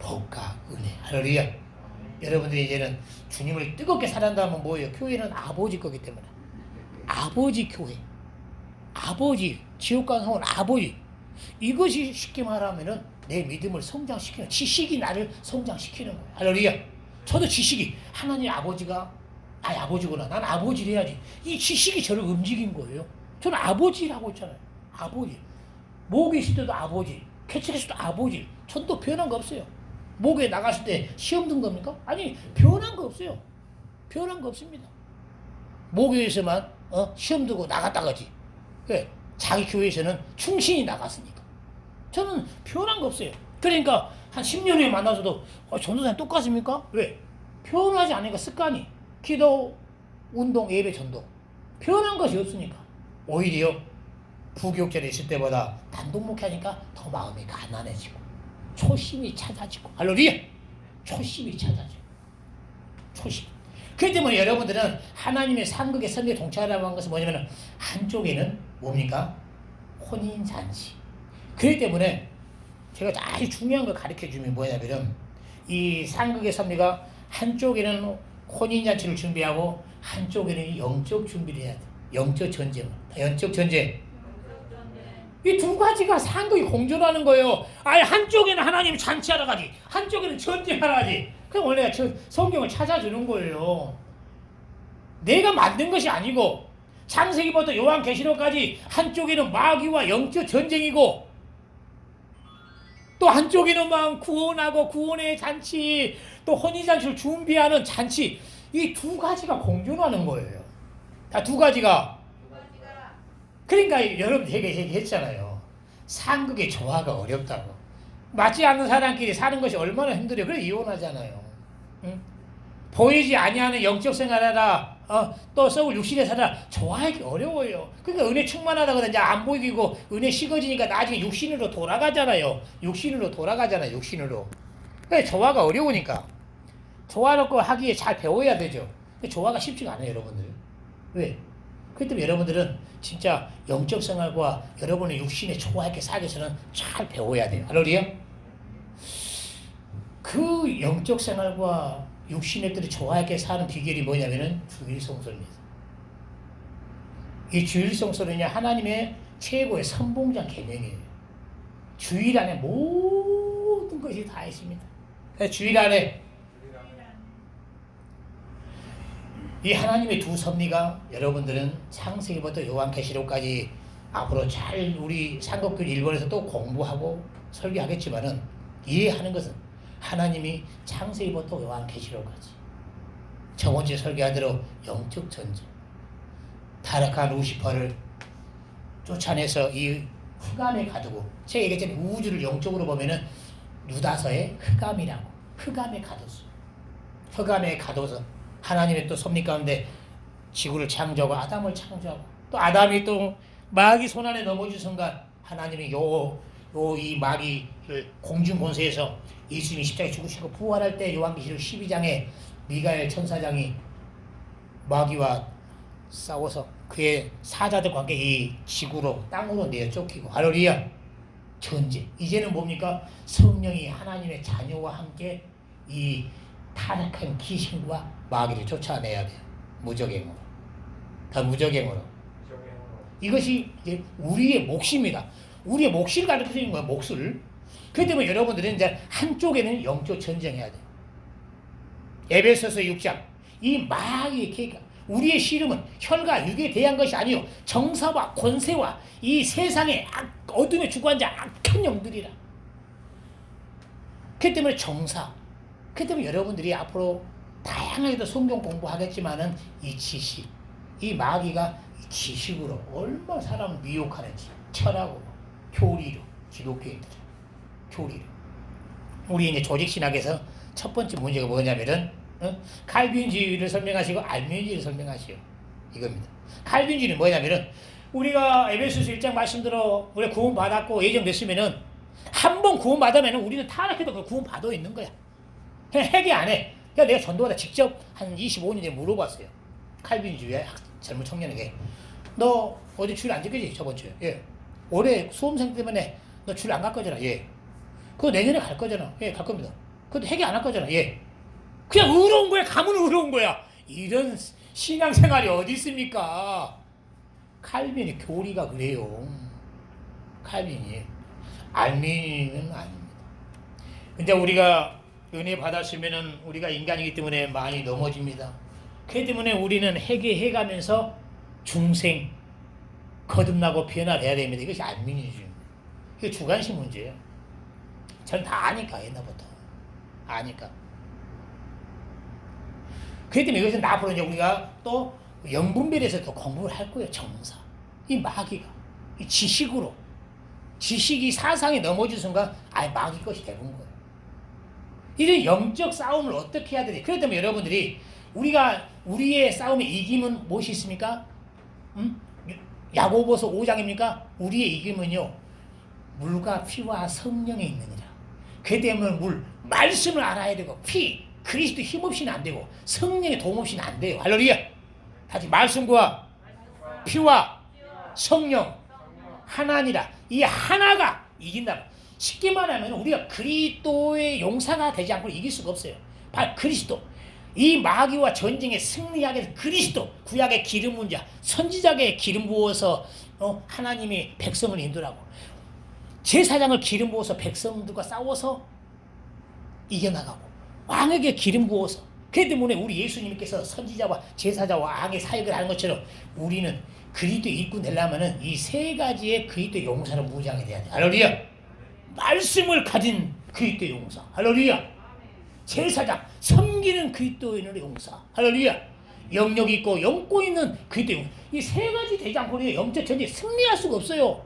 Speaker 1: 법과 은혜. 할렐루야. 여러분들이 이제는 주님을 뜨겁게 사랑한다면 뭐예요? 교회는 아버지 거기 때문에. 아버지 교회. 아버지. 지옥 가는 성은 아버지. 이것이 쉽게 말하면은 내 믿음을 성장시키는, 지식이 나를 성장시키는 거예요. 할렐루야. 저도 지식이 하나님 아버지가 나의 아버지구나. 난 아버지를 해야지. 이 지식이 저를 움직인 거예요. 저는 아버지라고 있잖아요. 아버지. 목에 있을 때도 아버지. 개척했을 때도 아버지. 전 또 변한 거 없어요. 목에 나갔을 때 시험 든 겁니까? 아니, 변한 거 없어요. 변한 거 없습니다. 목요에서만 시험 두고 나갔다가지. 왜? 자기 교회에서는 충신이 나갔으니까. 저는 변한 거 없어요. 그러니까 한 10년 후에 만나서도 전도사님 똑같습니까? 왜? 변하지 않으니까 습관이. 기도, 운동, 예배, 전도. 변한 것이 없으니까. 오히려 부교육전에 있을 때보다 단독 목회하니까 더 마음이 가난해지고 초심이 찾아지고. 할렐루야! 초심이 찾아지고. 초심. 그렇기 때문에 여러분들은 하나님의 상극의 선교에 동참하라고 한 것은 뭐냐면 한쪽에는 뭡니까? 혼인잔치. 그렇기 때문에 제가 아주 중요한 걸 가르쳐 주면 뭐냐면 이 상극의 섭리가 한쪽에는 혼인잔치를 준비하고 한쪽에는 영적 준비를 해야 돼. 영적 전쟁. 영적 전쟁. 이 두 가지가 상극이 공존하는 거예요. 아예 한쪽에는 하나님 잔치하러 가지, 한쪽에는 전쟁하러 가지. 그럼 원래 성경을 찾아주는 거예요. 내가 만든 것이 아니고 창세기부터 요한계시록까지 한쪽에는 마귀와 영적 전쟁이고 또 한쪽에는 막 구원하고 구원의 잔치, 또 혼인잔치를 준비하는 잔치. 이 두 가지가 공존하는 거예요. 다 두 가지가. 그러니까 여러분 되게 얘기했잖아요. 상극의 조화가 어렵다고. 맞지 않는 사람끼리 사는 것이 얼마나 힘들어요. 그래서 이혼하잖아요. 응? 보이지 아니하는 영적 생활하라, 또 썩을 육신에 살아. 조화하기 어려워요. 그러니까 은혜 충만하다가 이제 안 보이고 은혜 식어지니까 나중에 육신으로 돌아가잖아요. 육신으로. 그러니까 조화가 어려우니까. 조화롭고 하기에 잘 배워야 되죠. 조화가 쉽지가 않아요, 여러분들. 왜? 그렇기 때문에 여러분들은 진짜 영적 생활과 여러분의 육신의 조화있게 살기 위해서는 잘 배워야 돼요. 할렐루야. 그 영적 생활과 육신의 들이 조화있게 사는 비결이 뭐냐면은 주일 성수입니다. 이 주일 성서는요, 하나님의 최고의 선봉장 계명이에요. 주일 안에 모든 것이 다 있습니다. 주일 안에 이 하나님의 두 섭리가 여러분들은 창세기부터 요한계시록까지 앞으로 잘 우리 상급교 1번에서 또 공부하고 설교하겠지만은 이해하는 것은 하나님이 창세기부터 요한계시록까지 저번주에 설교한 대로 영적 전쟁, 타락한 루시퍼를 쫓아내서 이 흑암에 가두고, 제가 얘기했잖아요. 우주를 영적으로 보면은 유다서의 흑암이라고, 흑암에 가뒀어. 흑암에 가둬서 하나님의 또 섭리 가운데 지구를 창조하고 아담을 창조하고, 또 아담이 또 마귀 손안에 넘어진 순간 하나님이 이 마귀를 공중 권세에서 예수님이 십자가에 죽으시고 부활할 때 요한계시록 12장에 미가엘 천사장이 마귀와 싸워서 그의 사자들 관계 이 지구로 땅으로 내어 쫓기고, 할렐루야, 전쟁. 이제는 뭡니까? 성령이 하나님의 자녀와 함께 이 타락한 귀신과 마귀를 쫓아내야 돼요. 무적행으로. 다 무적행으로. 이것이 이제 우리의 몫입니다. 우리의 몫을 가르쳐 주는 거예요. 몫을. 그렇기 때문에 여러분들은 이제 한쪽에는 영적 전쟁해야 돼요. 에베소서 6장. 이 마귀의 계획, 우리의 씨름은 혈과 육에 대한 것이 아니요 정사와 권세와 이 세상의 어둠의 주관자 악한 영들이라. 그렇기 때문에 정사. 그렇기 때문에 여러분들이 앞으로 다양하게도 성경 공부하겠지만은 이 지식, 이 마귀가 지식으로 얼마나 사람을 미혹하는지, 철학으로, 교리로, 기독교인들 교리로. 우리 이제 조직신학에서 첫 번째 문제가 뭐냐면은 칼빈주의를 설명하시고 알미니주의를 설명하시오. 이겁니다. 칼빈주의는 뭐냐면은 우리가 에베소서 1장 말씀대로 우리 구원 받았고 예정됐으면은 한 번 구원 받으면은 우리는 타락해도 그 구원 받아 있는 거야. 그냥 회개 안 해. 그러니까 내가 전도하다 직접 한 25년 전에 물어봤어요. 칼빈주의 젊은 청년에게, 너 어제 줄 안 지키지 저번 주에? 예. 올해 수험생 때문에 너 줄 안 갈 거잖아. 예. 그거 내년에 갈 거잖아. 예, 갈 겁니다. 그것도 회개 안 할 거잖아. 예. 그냥 의로운 거야. 가면 의로운 거야. 이런 신앙생활이 어디 있습니까? 칼빈이 교리가 그래요. 칼빈이. 알미니는 아닙니다. 근데 우리가 은혜 받았으면은 우리가 인간이기 때문에 많이 넘어집니다. 그렇기 때문에 우리는 회개해가면서 중생, 거듭나고 변화해야 됩니다. 이것이 알미니즘입니다. 이게 주관식 문제예요. 저는 다 아니까, 옛날부터. 아니까. 그렇기 때문에 이것은 앞으로 이제 우리가 또 영분별에서 또 공부를 할 거예요. 정사. 이 마귀가. 이 지식으로. 지식이 사상에 넘어진 순간, 마귀 것이 되는 거예요. 이런 영적 싸움을 어떻게 해야 되지? 그렇기 때문에 여러분들이 우리의 싸움의 이김은 무엇이 있습니까? 야고보서 5장입니까? 우리의 이김은요, 물과 피와 성령에 있느니라. 그 때문에 말씀을 알아야 되고, 그리스도 힘 없이는 안 되고, 성령의 도움 없이는 안 돼요. 할렐루야! 다시 말씀과 피와 성령 하나니라. 이 하나가 이긴다. 쉽게 말하면 우리가 그리스도의 용사가 되지 않고 이길 수가 없어요. 바로 그리스도. 이 마귀와 전쟁에 승리하기 위해서 그리스도, 구약의 기름 부은 자, 선지자에게 기름 부어서 하나님이 백성을 인도하고, 제사장을 기름 부어서 백성들과 싸워서 이겨나가고, 왕에게 기름 부어서. 그렇기 때문에 우리 예수님께서 선지자와 제사자와 왕의 사역을 하는 것처럼 우리는 그리스도의 일꾼 되려면은 이 세 가지의 그리스도의 용사로 무장이 돼야 돼. 할렐루야. 말씀을 가진 그리스도의 용사. 할렐루야. 제사장, 섬기는 그리스도인의 용사. 할렐루야. 영역 있고 영권 있는 그리스도의 용사. 이 세 가지 되지 않고 영적 전쟁에 승리할 수가 없어요.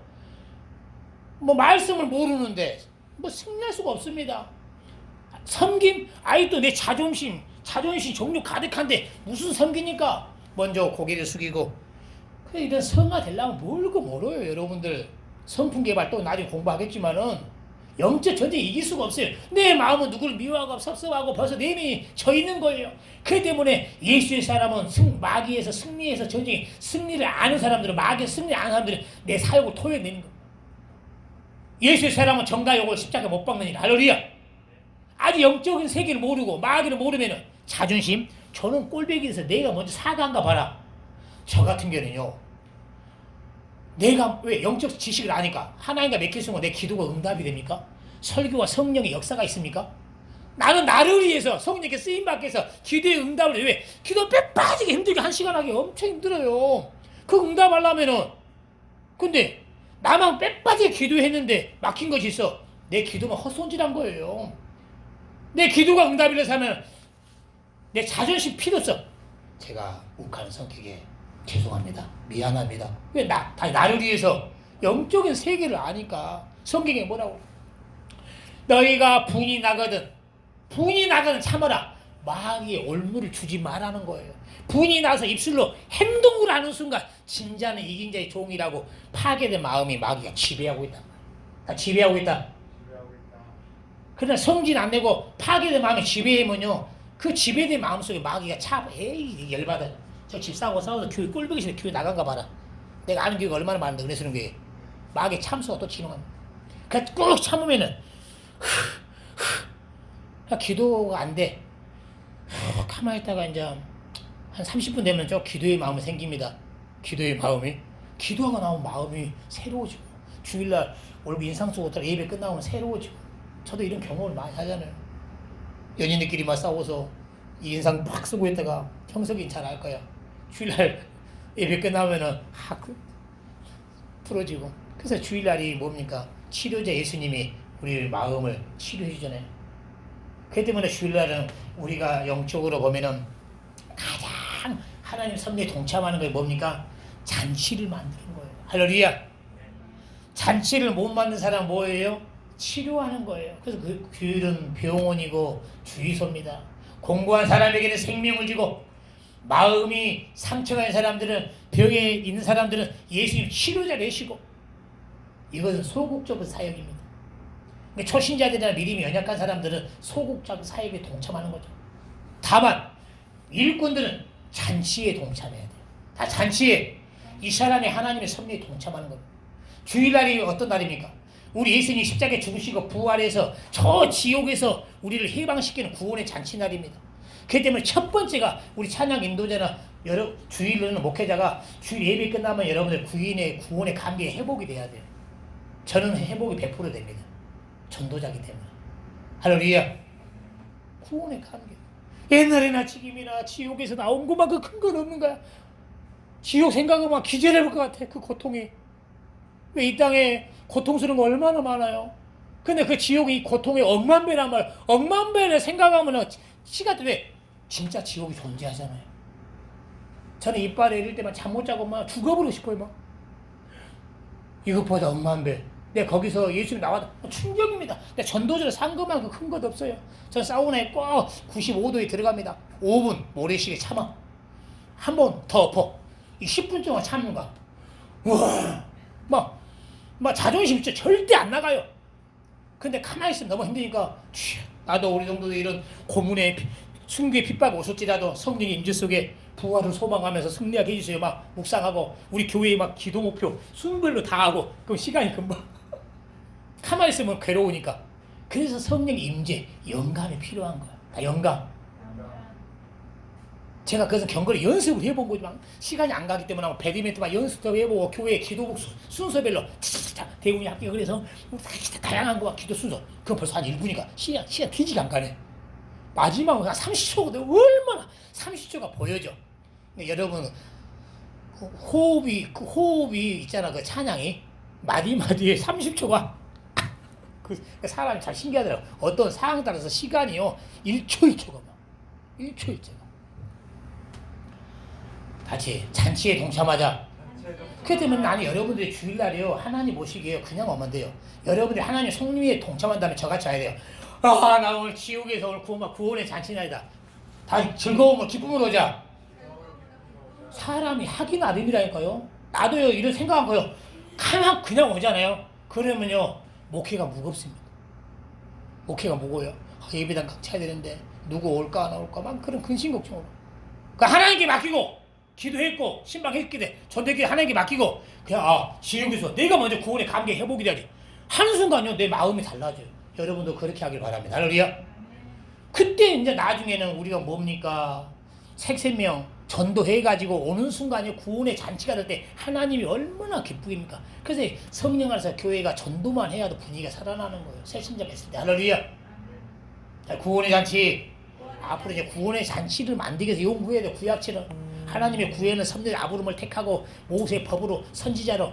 Speaker 1: 말씀을 모르는데 승리할 수가 없습니다. 섬김, 또 내 자존심 종류 가득한데 무슨 섬기니까? 먼저 고개를 숙이고. 이런 성화 되려면 뭘고 멀어요, 여러분들. 성품 개발 또 나중에 공부하겠지만은 영적 전쟁에 이길 수가 없어요. 내 마음은 누구를 미워하고 섭섭하고 벌써 내면이 져 있는 거예요. 그렇기 때문에 예수의 사람은 마귀에서 승리해서 전쟁에 승리를 아는 사람들은, 마귀에서 승리를 아는 사람들은 내 사역을 토해내는 거예요. 예수의 사람은 정가욕을 십자가 못 박느니라. 할렐루야. 아직 영적인 세계를 모르고 마귀를 모르면은 자존심, 저는 꼴배기에서 내가 먼저 사과한가 봐라. 저 같은 경우는요, 내가 왜 영적 지식을 아니까 하나님과 맺힐 순간 내 기도가 응답이 됩니까? 설교와 성령의 역사가 있습니까? 나는 나를 위해서 성령께 쓰임받기 위해서 기도의 응답을 왜? 기도 뼈 빠지게 힘들게 1시간 하기 엄청 힘들어요. 그 응답하려면은 근데 나만 뼈 빠지게 기도했는데 막힌 것이 있어. 내 기도만 헛손질한 거예요. 내 기도가 응답이 돼서 하면 내 자존심 필요 없어. 제가 욱하는 성격에 죄송합니다. 미안합니다. 왜 나를 위해서 영적인 세계를 아니까. 성경에 뭐라고? 너희가 분이 나거든 참아라. 마귀의 올무를 주지 말라는 거예요. 분이 나서 입술로 행동을 하는 순간 진짜는 이긴 자의 종이라고 파괴된 마음이 마귀가 지배하고 있단 말이야. 다 지배하고 있다. 그러나 성진 안 내고 파괴된 마음이 지배하면요, 그 지배된 마음속에 마귀가 에이 열받아. 저 집 싸워서 교회 꼴보기 싫어. 교회 나간가 봐라. 내가 아는 교회가 얼마나 많은데 그래서는 게 마귀의 참수가 또 진행합니다. 그래서 꾹 참으면은 기도가 안 돼. 가만히 있다가 이제 한 30분 되면 저 기도의 마음이 생깁니다. 기도의 마음이. 기도가 나오면 마음이 새로워지고 주일날 얼굴 인상 쓰고 예배 끝나면 새로워지고. 저도 이런 경험을 많이 하잖아요. 연인들끼리 막 싸워서 이 인상 팍 쓰고 있다가 형석이 잘 알 거야. 주일날 예배 끝나면은 풀어지고. 그래서 주일날이 뭡니까? 치료자 예수님이 우리 마음을 치료해 주잖아요. 그 때문에 주일날은 우리가 영적으로 보면은 가장 하나님 섭리에 동참하는 게 뭡니까? 잔치를 만드는 거예요. 할렐루야. 잔치를 못 만든 사람은 뭐예요? 치료하는 거예요. 그래서 그 교회는 병원이고 주의소입니다. 공부한 사람에게는 생명을 주고 마음이 상처가 있는 사람들은, 병에 있는 사람들은 예수님 치료자 되시고, 이것은 소극적인 사역입니다. 초신자들이나 믿음이 연약한 사람들은 소극적 사역에 동참하는 거죠. 다만 일꾼들은 잔치에 동참해야 돼요. 다 잔치에 이 사람이 하나님의 섭리에 동참하는 겁니다. 주일날이 어떤 날입니까? 우리 예수님이 십자가에 죽으시고 부활해서 저 지옥에서 우리를 해방시키는 구원의 잔치날입니다. 그렇기 때문에 첫 번째가 우리 찬양 인도자나 주일로는 목회자가 주일 예배 끝나면 여러분들 구원의 감기에 회복이 돼야 돼요. 저는 회복이 100% 됩니다. 전도자기 때문에. 할렐루야. 구원의 감기. 옛날에나 지금이나 지옥에서 나온 것만큼 큰 건 없는 거야. 지옥 생각하면 기절해볼 것 같아. 그 고통이. 왜 이 땅에 고통스러운 거 얼마나 많아요. 근데 그 지옥이 고통의 억만 배란 말, 억만 배를 생각하면 시간 왜 진짜 지옥이 존재하잖아요. 저는 이빨에 이럴 때만 잠 못 자고 막 죽어버리고 싶어요. 막 이것보다 억만 배. 내가 거기서 예수님 나와도 충격입니다. 내가 전도자를 산 것만큼 큰 것 없어요. 전 사우나에 꼭 95도에 들어갑니다. 5분 모래시계 참아. 한 번 더 엎어. 이 10분 동안 참는 거야. 우와, 막 자존심 있죠. 절대 안 나가요. 근데 가만히 있으면 너무 힘드니까 나도 우리 정도 이런 고문의 순교의 핍박 오실지라도 성령의 임재 속에 부활을 소망하면서 승리하게 해주세요. 막 묵상하고 우리 교회의 막 기도 목표 순별로 다 하고 그럼 시간이 금방 가만히 있으면 괴로우니까. 그래서 성령의 임재, 영감이 필요한 거야. 다 영감. 제가 그래서 경건을 연습을 해본 거지만 시간이 안 가기 때문에 배드민턴 연습도 해보고 교회 기도복 순서별로 대웅이 합격. 그래서 다양한 거 기도 순서. 그건 벌써 한 1분이니까 시간 뒤지가 안 가네. 마지막으로 한 30초거든. 얼마나 30초가 보여져. 여러분 호흡이 있잖아. 그 찬양이 마디마디에 30초가 그 사람이 잘 신기하더라고. 어떤 상황 따라서 시간이요 1초 1초가 막 1초 1초가. 같이 잔치에 동참하자. 그렇기 때문에 나는 여러분들이 주일날이요 하나님 모시기에요 그냥 오면 돼요. 여러분들이 하나님 성령에 동참한다면 저같이 와야 돼요. 나 오늘 지옥에서 오늘 구원의 잔치날이다. 다 즐거움을 기쁨으로 오자. 사람이 하기 나름이라니까요. 나도요 이런 생각한 거요. 그냥 오잖아요. 그러면요 목회가 무겁습니다. 목회가 무거워요. 예배당 각 차야 되는데 누구 올까 안 올까 막 그런 근심 걱정으로. 그러니까 하나님께 맡기고 기도했고 신방했기 때 전대기 하나님께 맡기고 그냥 지옥에서 내가 먼저 구원의 감개 회복이 돼야지. 한순간요 내 마음이 달라져요. 여러분도 그렇게 하길 바랍니다. 할렐루야. 그때 이제 나중에는 우리가 뭡니까? 색생명 전도해가지고 오는 순간에 구원의 잔치가 될 때 하나님이 얼마나 기쁘십니까? 그래서 성령 안에서 교회가 전도만 해야도 분위기가 살아나는 거예요. 새신자 맺을 때. 할렐루야. 자, 구원의 잔치. 앞으로 이제 구원의 잔치를 만들기 위해서 연구해야 돼. 구약처럼 하나님의 구원은 선대 아브람을 택하고 모세 법으로 선지자로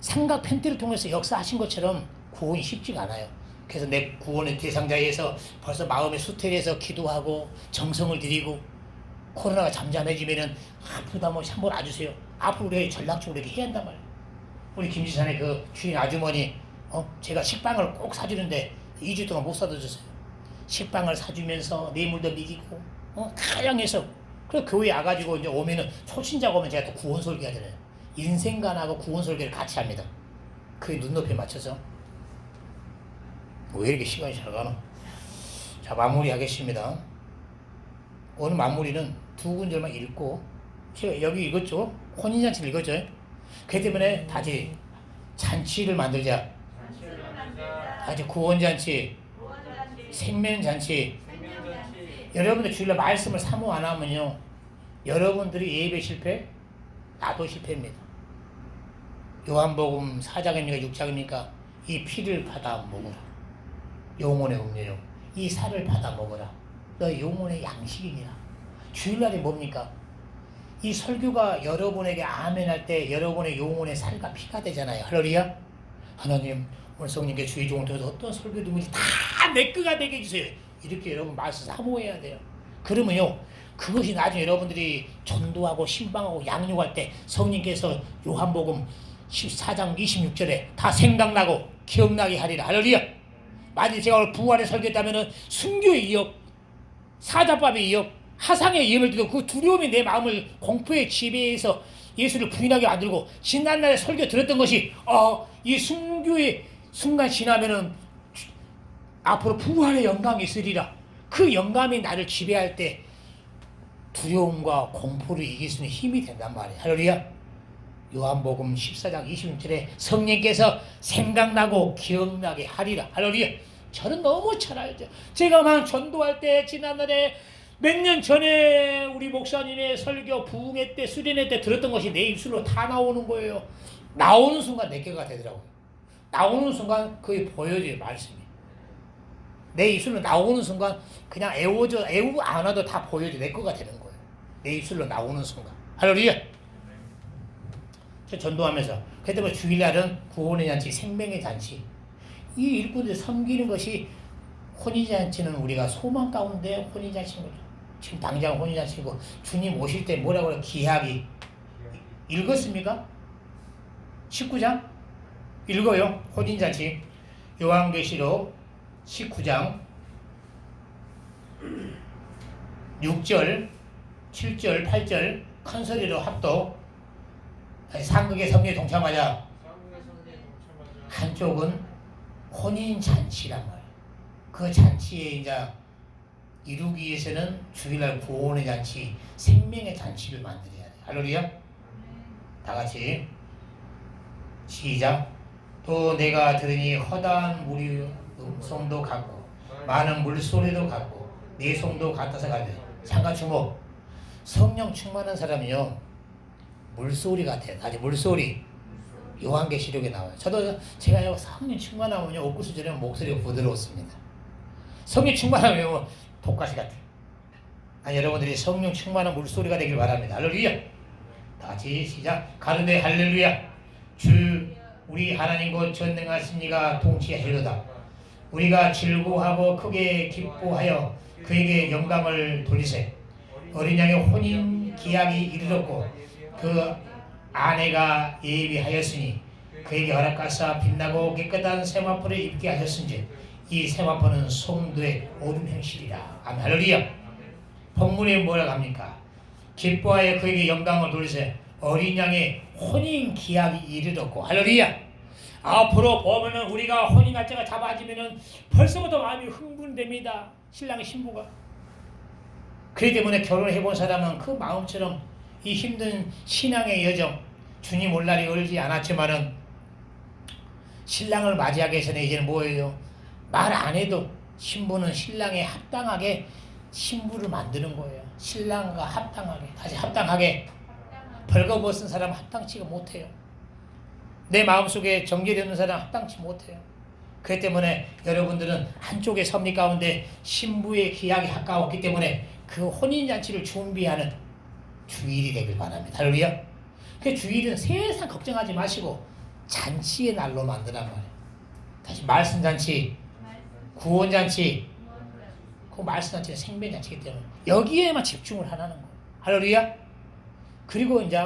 Speaker 1: 삼각 펜트를 통해서 역사하신 것처럼 구원이 쉽지가 않아요. 그래서 내 구원의 대상자에서 벌써 마음의 수태에서 기도하고 정성을 들이고 코로나가 잠잠해지면은 부담 없이 한번 와주세요. 앞으로 우리가 전략적으로 이렇게 해야 한단 말이에요. 우리 김지산의 그 주인 아주머니 제가 식빵을 꼭 사주는데 2주 동안 못 사다 줬어요. 식빵을 사주면서 뇌물도 미기고 다양해서 그래서 교회에 와가지고 이제 오면은 초신자가 오면 제가 또 구원 설교 하잖아요. 인생관하고 구원 설교를 같이 합니다. 그게 눈높이에 맞춰서. 왜 이렇게 시간이 잘 가나? 자, 마무리하겠습니다. 오늘 마무리는 두 군절만 읽고 제가 여기 읽었죠? 혼인잔치를 읽었죠? 그 때문에 다시 잔치를 만들자. 다시 구원잔치, 생명잔치. 여러분들 주일날 말씀을 사모 안 하면요, 여러분들이 예배 실패, 나도 실패입니다. 요한복음 4장입니까 6장입니까? 이 피를 받아 먹어라. 영혼의 음료요. 이 살을 받아 먹어라. 너 영혼의 양식이니라. 주일날이 뭡니까? 이 설교가 여러분에게 아멘 할 때 여러분의 영혼의 살과 피가 되잖아요. 할렐루야. 하나님 오늘 성령께 주의 종을 통해서 어떤 설교 듣는지 다 내 거가 되게 해주세요. 이렇게 여러분 말씀 사모해야 돼요. 그러면요, 그것이 나중에 여러분들이 전도하고 신방하고 양육할 때 성령께서 요한복음 14장 26절에 다 생각나고 기억나게 하리라. 할렐루야. 만약 제가 오늘 부활의 설교했다면 순교의 위협, 사자밥의 위협, 하상의 위험을 들고 그 두려움이 내 마음을 공포의 지배에서 예수를 부인하게 만들고 지난날에 설교 들었던 것이 이 순교의 순간 지나면은 앞으로 부활의 영광이 있으리라. 그 영감이 나를 지배할 때 두려움과 공포를 이길 수 있는 힘이 된단 말이에요. 할렐루야. 요한복음 14장 26절에 성령께서 생각나고 기억나게 하리라. 할렐루야. 저는 너무 잘 알죠. 제가 막 전도할 때 지난날에 몇 년 전에 우리 목사님의 설교 부흥회 때 수련회 때 들었던 것이 내 입술로 다 나오는 거예요. 나오는 순간 내 거가 되더라고요. 나오는 순간 그게 보여져요. 말씀이 내 입술로 나오는 순간 그냥 애우 안 와도 다 보여져. 내 거가 되는 거예요. 내 입술로 나오는 순간. 할렐루야. 저 전도하면서 그때부터 주일날은 구원의 잔치, 생명의 잔치, 이 일꾼들 섬기는 것이 혼인잔치는 우리가 소망 가운데 혼인잔치인 거죠. 지금 당장 혼인잔치고 주님 오실 때 뭐라고 해요? 기약이. 읽었습니까? 19장? 읽어요. 혼인잔치. 요한계시록 19장 6절, 7절, 8절 큰 소리로 합독. 상극의 성례에 동참하자. 한쪽은 혼인잔치란 말이에요. 그 잔치에 이제 이루기 위해서는 주일날 구원의 잔치, 생명의 잔치를 만들어야 돼요. 할렐루야. 다 같이 시작. 또 내가 들으니 허다한 물이 음성도 같고 많은 물소리도 같고 내 손도 같아서 가되. 잠깐 주목. 성령 충만한 사람이요 물소리 같아요. 다시 물소리. 요한계시록에 나와요. 저도 제가 성령 충만하면요 옥구수처럼 목소리가 부드러웠습니다. 성령 충만하면 독가시 같아요. 여러분들이 성령 충만한 물소리가 되길 바랍니다. 할렐루야. 다시 시작. 가르네 할렐루야. 주 우리 하나님 곧 전능하신 이가 통치하시려다. 우리가 즐거워하고 크게 기뻐하여 그에게 영광을 돌리세. 어린 양의 혼인 기약이 이르렀고 그 아내가 예비하였으니 그에게 허락하사 빛나고 깨끗한 세마포를 입게 하셨은지 이 세마포는 성도의 옳은 행실이라. 아멘. 할렐루야. 본문에 뭐라고 합니까? 기뻐하여 그에게 영광을 돌리세. 어린 양의 혼인 기약이 이르렀고. 할렐루야. 앞으로 보면은 우리가 혼인 날짜가 잡아지면은 벌써부터 마음이 흥분됩니다. 신랑 신부가. 그렇기 때문에 결혼해본 사람은 그 마음처럼 이 힘든 신앙의 여정, 주님 올 날이 얼지 않았지만은 신랑을 맞이하기 위해서는 이제는 뭐예요? 말 안 해도 신부는 신랑에 합당하게 신부를 만드는 거예요. 신랑과 합당하게, 다시 합당하게. 벌거벗은 사람 합당치가 못해요. 내 마음속에 정결이 없는 사람 합당치 못해요. 그렇기 때문에 여러분들은 한쪽의 섭리 가운데 신부의 기약이 가까웠기 때문에 그 혼인잔치를 준비하는 주일이 되길 바랍니다. 할렐루야. 그 주일은 세상 걱정하지 마시고 잔치의 날로 만드란 말이에요. 다시 말씀잔치, 구원잔치, 그 말씀잔치는 생명잔치이기 때문에 여기에만 집중을 하라는 거예요. 할렐루야. 그리고 이제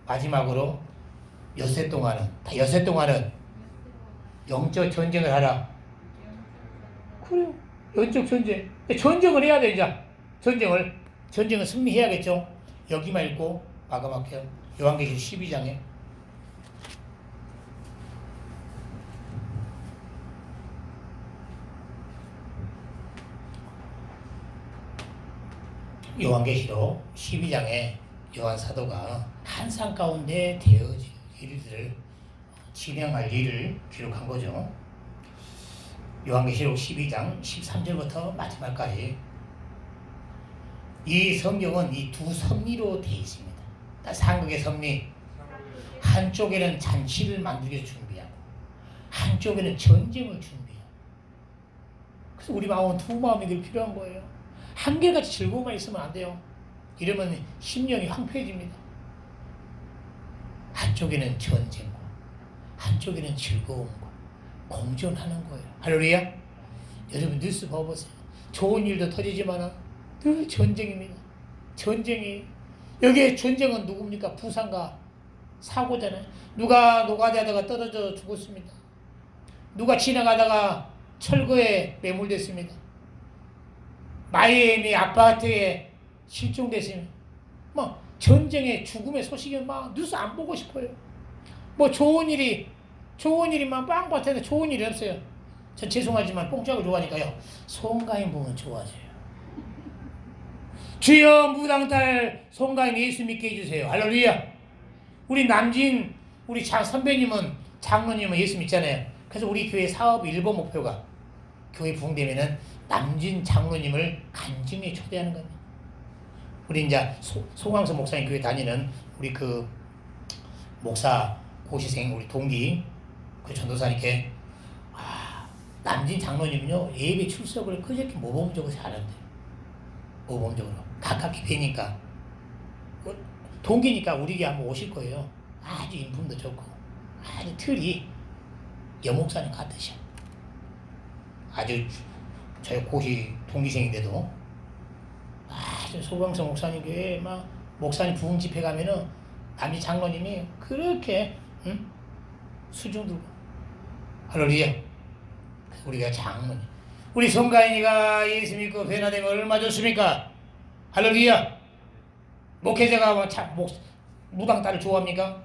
Speaker 1: 마지막으로 엿새 동안은 영적 전쟁을 하라. 그래요. 영적 전쟁. 전쟁을 해야 돼, 이제. 전쟁은 승리해야겠죠. 여기만 읽고 마감할게요. 요한계시록 12장에. 요한계시록 12장에 요한 사도가 한 산 가운데 되어질 일들을 진행할 일을 기록한 거죠. 요한계시록 12장 13절부터 마지막까지 이 성경은 이 두 섭리로 되어 있습니다. 상극의 섭리, 한쪽에는 잔치를 만들기 위해서 준비하고 한쪽에는 전쟁을 준비하고. 그래서 우리 마음은 두 마음이 늘 필요한 거예요. 한결같이 즐거움만 있으면 안 돼요. 이러면 심령이 황폐해집니다. 한쪽에는 전쟁과 한쪽에는 즐거움과 공존하는 거예요. 할렐루야. 여러분 뉴스 봐보세요. 좋은 일도 터지지만 늘 전쟁입니다. 전쟁이. 여기에 전쟁은 누굽니까? 부상과 사고잖아요. 누가 노가다하다가 떨어져 죽었습니다. 누가 지나가다가 철거에 매몰됐습니다. 마이애미 아파트에 실종됐습니다. 뭐 전쟁의 죽음의 소식이 막 뉴스 안 보고 싶어요. 뭐 좋은 일이만 빵밭에서 좋은 일이 없어요. 전 죄송하지만 뽕짝을 좋아하니까요. 송가인 보면 좋아져요. 주여 무당딸 송가인 예수 믿게 해주세요. 할렐루야. 우리 남진 우리 선배님은 장로님은 예수 믿잖아요. 그래서 우리 교회 사업 1번 목표가 교회 부흥되면은 남진 장로님을 간증에 초대하는 겁니다. 우리 이제 송광서 목사님 교회 다니는 우리 그 목사 고시생 우리 동기 그 전도사님께 남진 장로님은요 예배 출석을 그저께 모범적으로 잘한대요. 모범적으로 가깝게 되니까 동기니까 우리 교회 한번 오실 거예요. 아주 인품도 좋고 아주 틀이 여목사님 같으셔. 아주 저희 고시 동기생인데도 아주 소광성 목사님 교회 막 목사님 부흥 집회 가면은 남이 장로님이 그렇게 수중 들고 할렐루야. 우리가 장로님 우리 송가인이가 예수 믿고 변화되면 얼마 좋습니까? 할렐루야. 목회자가 무당딸을 좋아합니까?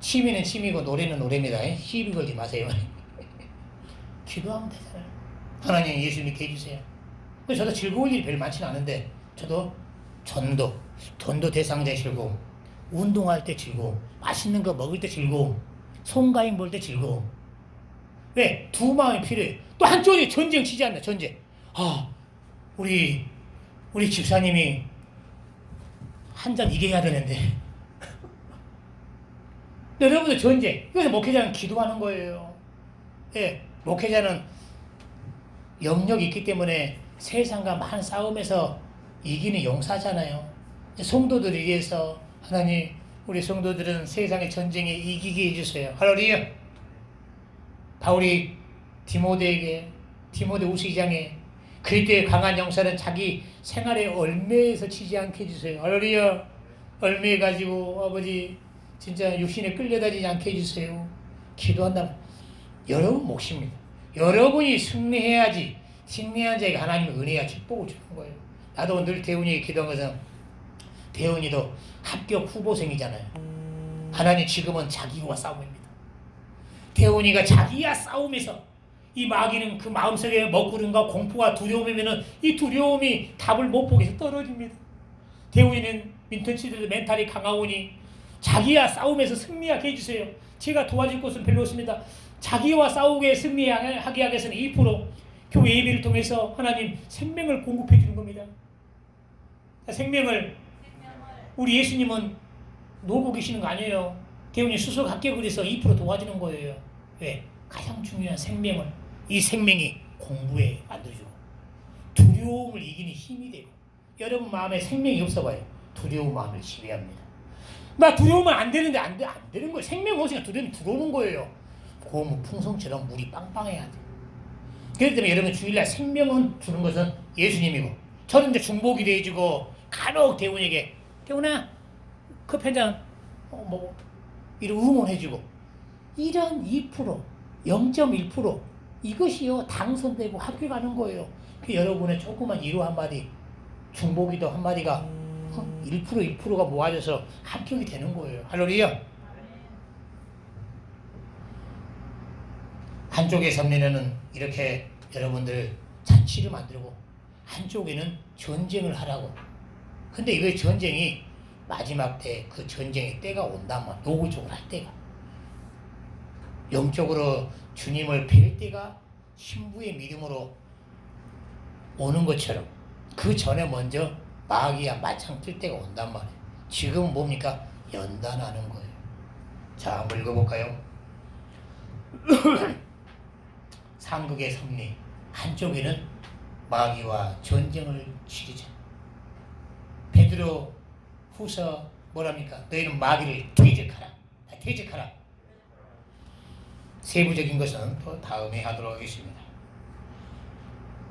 Speaker 1: 취미는 취미고 노래는 노래입니다. 시비 걸지 마세요. 기도하면 되잖아요. 하나님 예수 믿게 해주세요. 저도 즐거울 일이 별로 많지는 않은데 저도 전도 대상자의 즐거움, 운동할 때 즐거움, 맛있는 거 먹을 때 즐거움, 송가인 볼 때 즐거움. 왜? 두 마음이 필요해요. 또 한쪽이 전쟁 치지 않나. 전쟁. 우리 집사님이 한 잔 이겨야 되는데 여러분들 전쟁. 그래서 목회자는 기도하는 거예요. 예, 목회자는 영역이 있기 때문에 세상과 많은 싸움에서 이기는 용사잖아요. 성도들을 위해서 하나님 우리 성도들은 세상의 전쟁에 이기게 해주세요. 할렐루야. 바울이 디모데 우시장에 그리스도의 강한 용사는 자기 생활의 얼매에서 치지 않게 해주세요. 할렐루야. 얼매 가지고 아버지 진짜 육신에 끌려다니지 않게 해주세요. 기도한다면 여러분 몫입니다. 여러분이 승리해야지. 승리한 자에게 하나님의 은혜와 축복을 주는 거예요. 나도 늘 대훈이에게 기도한 것은 대훈이도 합격 후보생이잖아요. 하나님 지금은 자기와 싸움입니다. 대훈이가 자기와 싸움에서 이 마귀는 그 마음속에 먹구름과 공포와 두려움이면은 이 두려움이 답을 못 보게 해서 떨어집니다. 대훈이는 민턴치들도 멘탈이 강하오니 자기와 싸움에서 승리하게 해주세요. 제가 도와줄 것은 별로 없습니다. 자기와 싸우게 승리하게 하기 위해서는 1%, 교회 예배를 통해서 하나님 생명을 공급해 주는 겁니다. 생명을 우리 예수님은 놀고 계시는 거 아니에요. 대운이 수석 합격을 해서 2% 도와주는 거예요. 왜? 가장 중요한 생명을, 이 생명이 공부에 만들어주고 두려움을 이기는 힘이 되고, 여러분 마음에 생명이 없어봐요. 두려운 마음을 지배합니다. 나 두려우면 안 되는데 안 되는 거예요. 생명 없으니까 두려움이 들어오는 거예요. 고무 풍성처럼 물이 빵빵해야 돼. 그렇기 때문에 여러분 주일날 생명은 주는 것은 예수님이고, 저는 이제 중보기도 해주고 간혹 대훈에게 대훈아 커피 한잔 이런 응원해주고, 이런 2% 0.1% 이것이요 당선되고 학교 가는 거예요. 그 여러분의 조그만 위로 한마디, 중보기도 한마디가 1%가 모아져서 합격이 되는 거예요. 할렐루야. 한쪽의 섭리는 이렇게 여러분들 잔치를 만들고, 한쪽에는 전쟁을 하라고. 근데 이거 전쟁이 마지막 때, 그 전쟁의 때가 온다면, 노골적으로 할 때가, 영적으로 주님을 뵐 때가 신부의 믿음으로 오는 것처럼, 그 전에 먼저 마귀야 맞짱 뜰 때가 온단 말이에요. 지금은 뭡니까? 연단하는 거예요. 자, 한번 읽어볼까요? 상극의 섭리, 한쪽에는 마귀와 전쟁을 치르자. 베드로 후서 뭐랍니까? 너희는 마귀를 대적하라. 대적하라. 세부적인 것은 또 다음에 하도록 하겠습니다.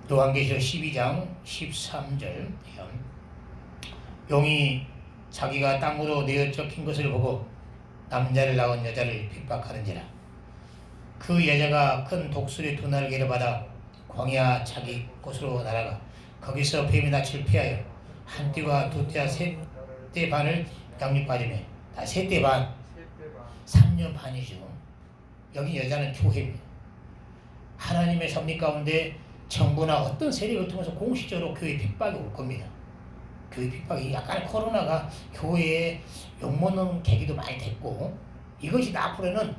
Speaker 1: 요한계시록 12장 13절, 용이 자기가 땅으로 내어 쫓긴 것을 보고 남자를 낳은 여자를 핍박하는지라. 그 여자가 큰 독수리 2날개를 받아 광야 자기 곳으로 날아가 거기서 뱀이 낯을 피하여 한 띠와 2띠와 3띠 반을 양육받으며, 다 3띠 반, 3년 반이죠. 여기 여자는 교회입니다. 하나님의 섭리 가운데 정부나 어떤 세력을 통해서 공식적으로 교회 핍박이 올 겁니다. 교회 핍박이, 약간 코로나가 교회에 욕먹는 계기도 많이 됐고, 이것이 앞으로는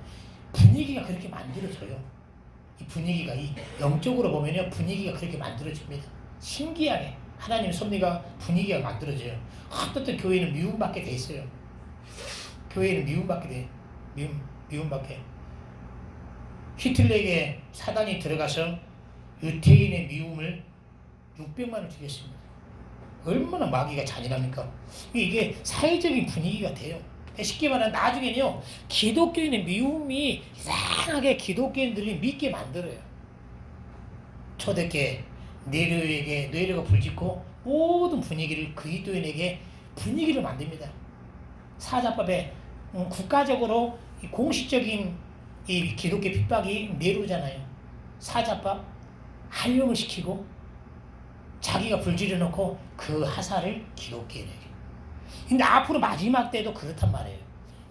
Speaker 1: 분위기가 그렇게 만들어져요. 이 분위기가, 이 영적으로 보면요, 분위기가 그렇게 만들어집니다. 신기하게 하나님의 섭리가 분위기가 만들어져요. 어떤 교회는 미움받게 돼 있어요. 교회는 미움받게 돼. 미움받게. 히틀러에게 사단이 들어가서 유태인의 미움을 600만을 주겠습니다. 얼마나 마귀가 잔인합니까? 이게 사회적인 분위기가 돼요. 쉽게 말하면 나중에는요, 기독교인의 미움이 이상하게 기독교인들이 믿게 만들어요. 초대교회 네로가 불짓고 모든 분위기를 그리스도인에게 분위기를 만듭니다. 사자법에 국가적으로 공식적인 이 기독교 핍박이 네로잖아요. 사자법 활용을 시키고 자기가 불지르 놓고 그 하사를 기독교인에게. 근데 앞으로 마지막 때도 그렇단 말이에요.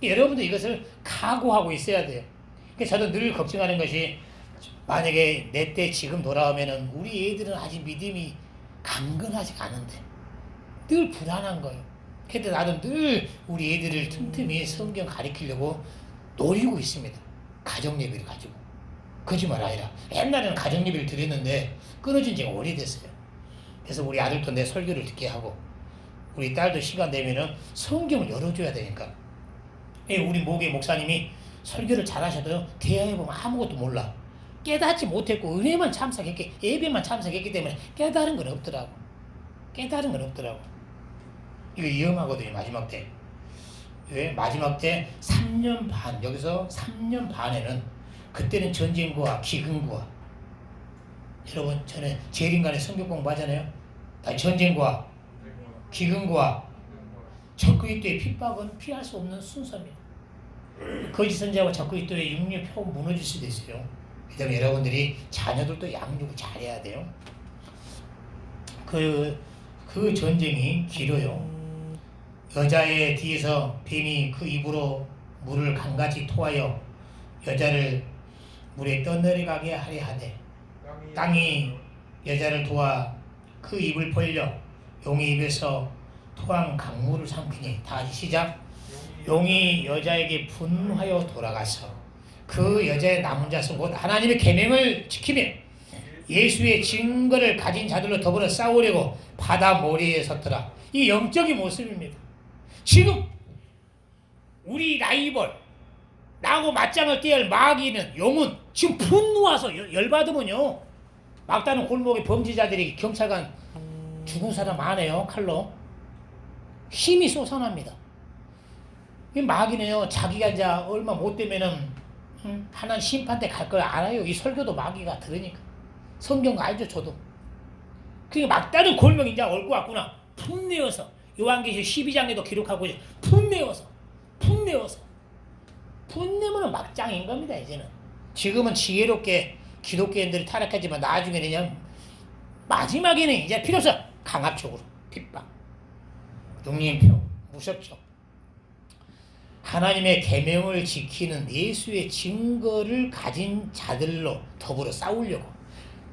Speaker 1: 여러분도 이것을 각오하고 있어야 돼요. 그래서 저도 늘 걱정하는 것이, 만약에 내 때 지금 돌아오면은 우리 애들은 아직 믿음이 강건하지 않은데 늘 불안한 거예요. 그래서 나도 늘 우리 애들을 틈틈이 성경 가르치려고 노리고 있습니다. 가정 예배를 가지고. 거짓말 아니라 옛날에는 가정 예배를 드렸는데 끊어진 지가 오래됐어요. 그래서 우리 아들도 내 설교를 듣게 하고, 우리 딸도 시간 되면은 성경을 열어줘야 되니까. 우리 목회 목사님이 설교를 잘하셔도 대화해보면 아무것도 몰라. 깨닫지 못했고 은혜만 참석했기, 예배만 참석했기 때문에 깨달은 건 없더라고. 깨달은 건 없더라고. 이거 위험하거든요. 마지막 때. 왜? 마지막 때 3년 반, 여기서 3년 반에는, 그때는 전쟁과 기근과, 여러분 저는 재림간에 성경 공부하잖아요. 전쟁과 기근과 적그리스도의 핍박은 피할 수 없는 순서입니다. 거짓 선지자와 적그리스도의 육류표 무너질 수도 있어요. 그다음에 여러분들이 자녀들도 양육을 잘해야 돼요. 그 전쟁이 길어요. 여자의 뒤에서 뱀이 그 입으로 물을 강같이 토하여 여자를 물에 떠내려가게 하려 하되, 땅이 여자를 도와 그 입을 벌려 용의 입에서 토한 강물을 삼키니. 다 같이 시작. 용이 여자에게 분하여 돌아가서 그 여자의 남은 자손 곧 하나님의 계명을 지키며 예수의 증거를 가진 자들로 더불어 싸우려고 바다 모래에 섰더라. 이 영적인 모습입니다. 지금 우리 라이벌 나하고 맞짱을 떼할 마귀는 용은 지금 분노와서 열받으면요 막다른 골목에 범죄자들이 경찰관 죽은 사람 많아요. 칼로 힘이 솟아납니다. 이 마귀는요 자기가 이제 얼마 못 되면은 하나님 심판대 갈 걸 알아요. 이 설교도 마귀가 들으니까 성경 알죠 저도. 그러니까 막다른 골목 이제 올 것 같구나. 분내어서 요한계시록 12장에도 기록하고 있어요. 분내면 막장인 겁니다. 이제는 지금은 지혜롭게 기독교인들이 타락하지만 나중에는 그냥 마지막에는 이제 필요 없어. 강압적으로 핍박 육림표 무섭죠. 하나님의 계명을 지키는 예수의 증거를 가진 자들로 더불어 싸우려고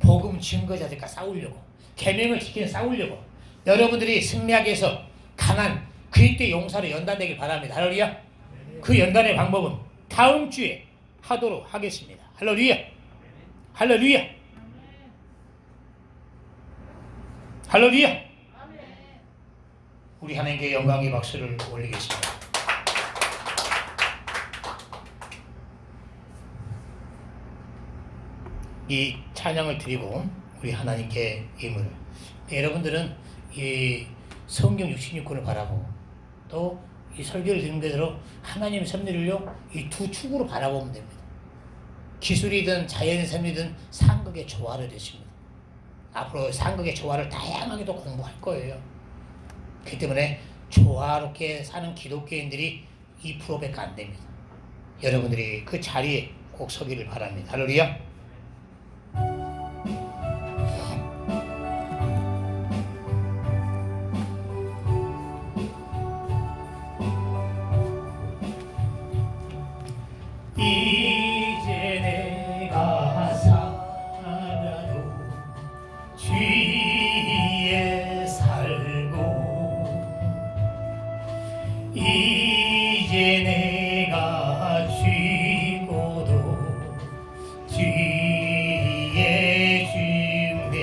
Speaker 1: 복음 증거자들과 싸우려고 계명을 지키는 싸우려고 여러분들이 승리하기 위해서 강한 그리스도의 용사로 연단되길 바랍니다. 할렐루야. 그 연단의 방법은 다음 주에 하도록 하겠습니다. 할렐루야. 할렐루야. 할렐루야. 우리 하나님께 영광의 박수를 올리겠습니다. 이 찬양을 드리고 우리 하나님께 임을 여러분들은 이 성경 66권을 바라보고 또 이 설교를 듣는 대로 하나님의 섭리를요 이 두 축으로 바라보면 됩니다. 기술이든 자연의 섭리든 상극의 조화를 되십니다. 앞으로 상극의 조화를 다양하게도 공부할 거예요. 그렇기 때문에 조화롭게 사는 기독교인들이 2%밖에 안 됩니다. 여러분들이 그 자리에 꼭 서기를 바랍니다. 할렐루야. 이제 내가 살아도 주위에 살고 이제 내가 죽고도 주의 중대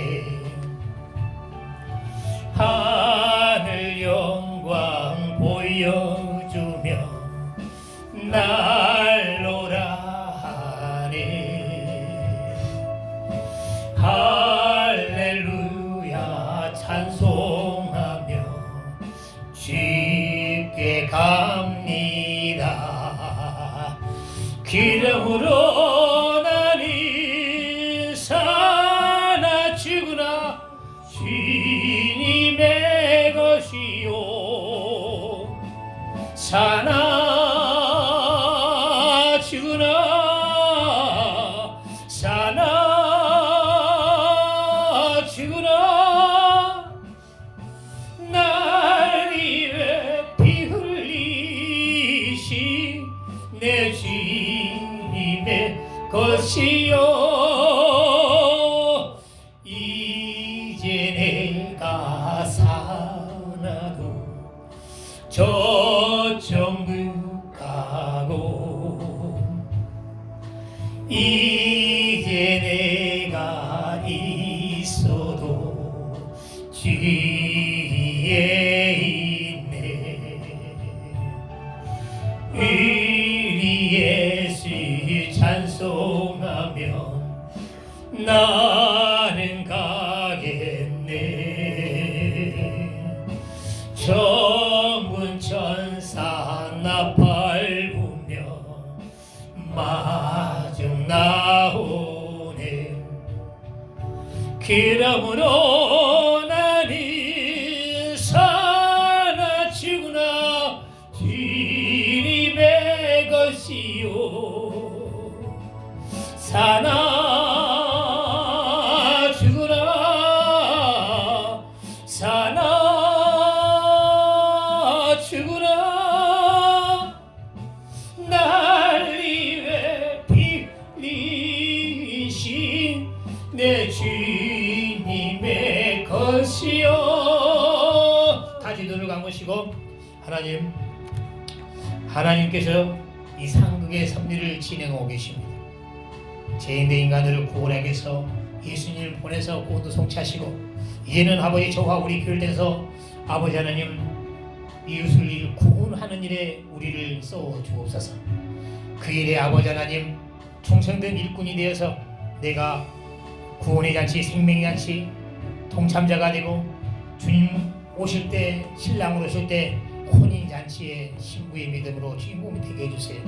Speaker 1: 하늘 영광 보여주며 날로라 하네. 할렐루야 찬송하며 주께 갑니다. 기름으로 나는 사나 죽으나 주님의 것이요 사나 날 위해 피 흘리신 내 주님의 것이요 이제 내가 사나도 저 천국 가고 이제 내가 있어도 주위에 있네. 우리 예수 찬송하면 나는 가겠네. 천군 천사 나 밟으며 마중 나오네. 그러므로 나는 사나 죽으나 주님의 것이요 사나 죽으나 사나 죽으나 날 위해 피 흘리신 내 주님의 것이요. 다시 눈을 감으시고 하나님께서 이 상극의 섭리를 진행하고 계십니다. 죄인된 인간들을 구원하기 위해서 예수님을 보내서 구원도 성취하시고 이제는 아버지 저와 우리 교회를 통해서 아버지 하나님 이웃을 구원하는 일에 우리를 써 주옵소서. 그 일에 아버지 하나님 충성된 일꾼이 되어서 내가 구원의 잔치 생명의 잔치 동참자가 되고 주님 오실 때 신랑으로 오실 때 혼인잔치의 신부의 믿음으로 주인공이 되게 해주세요.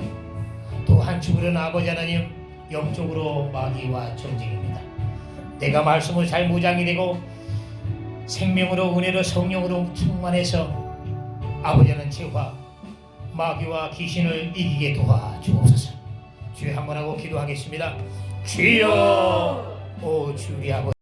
Speaker 1: 또한 죽으려는 아버지 하나님 영적으로 마귀와 전쟁입니다. 내가 말씀을 잘 무장이 되고 생명으로 은혜로 성령으로 충만해서 아버지 하나님 죄와 마귀와 귀신을 이기게 도와주옵소서. 주여 한번 하고 기도하겠습니다. 주여 오 주리 아버지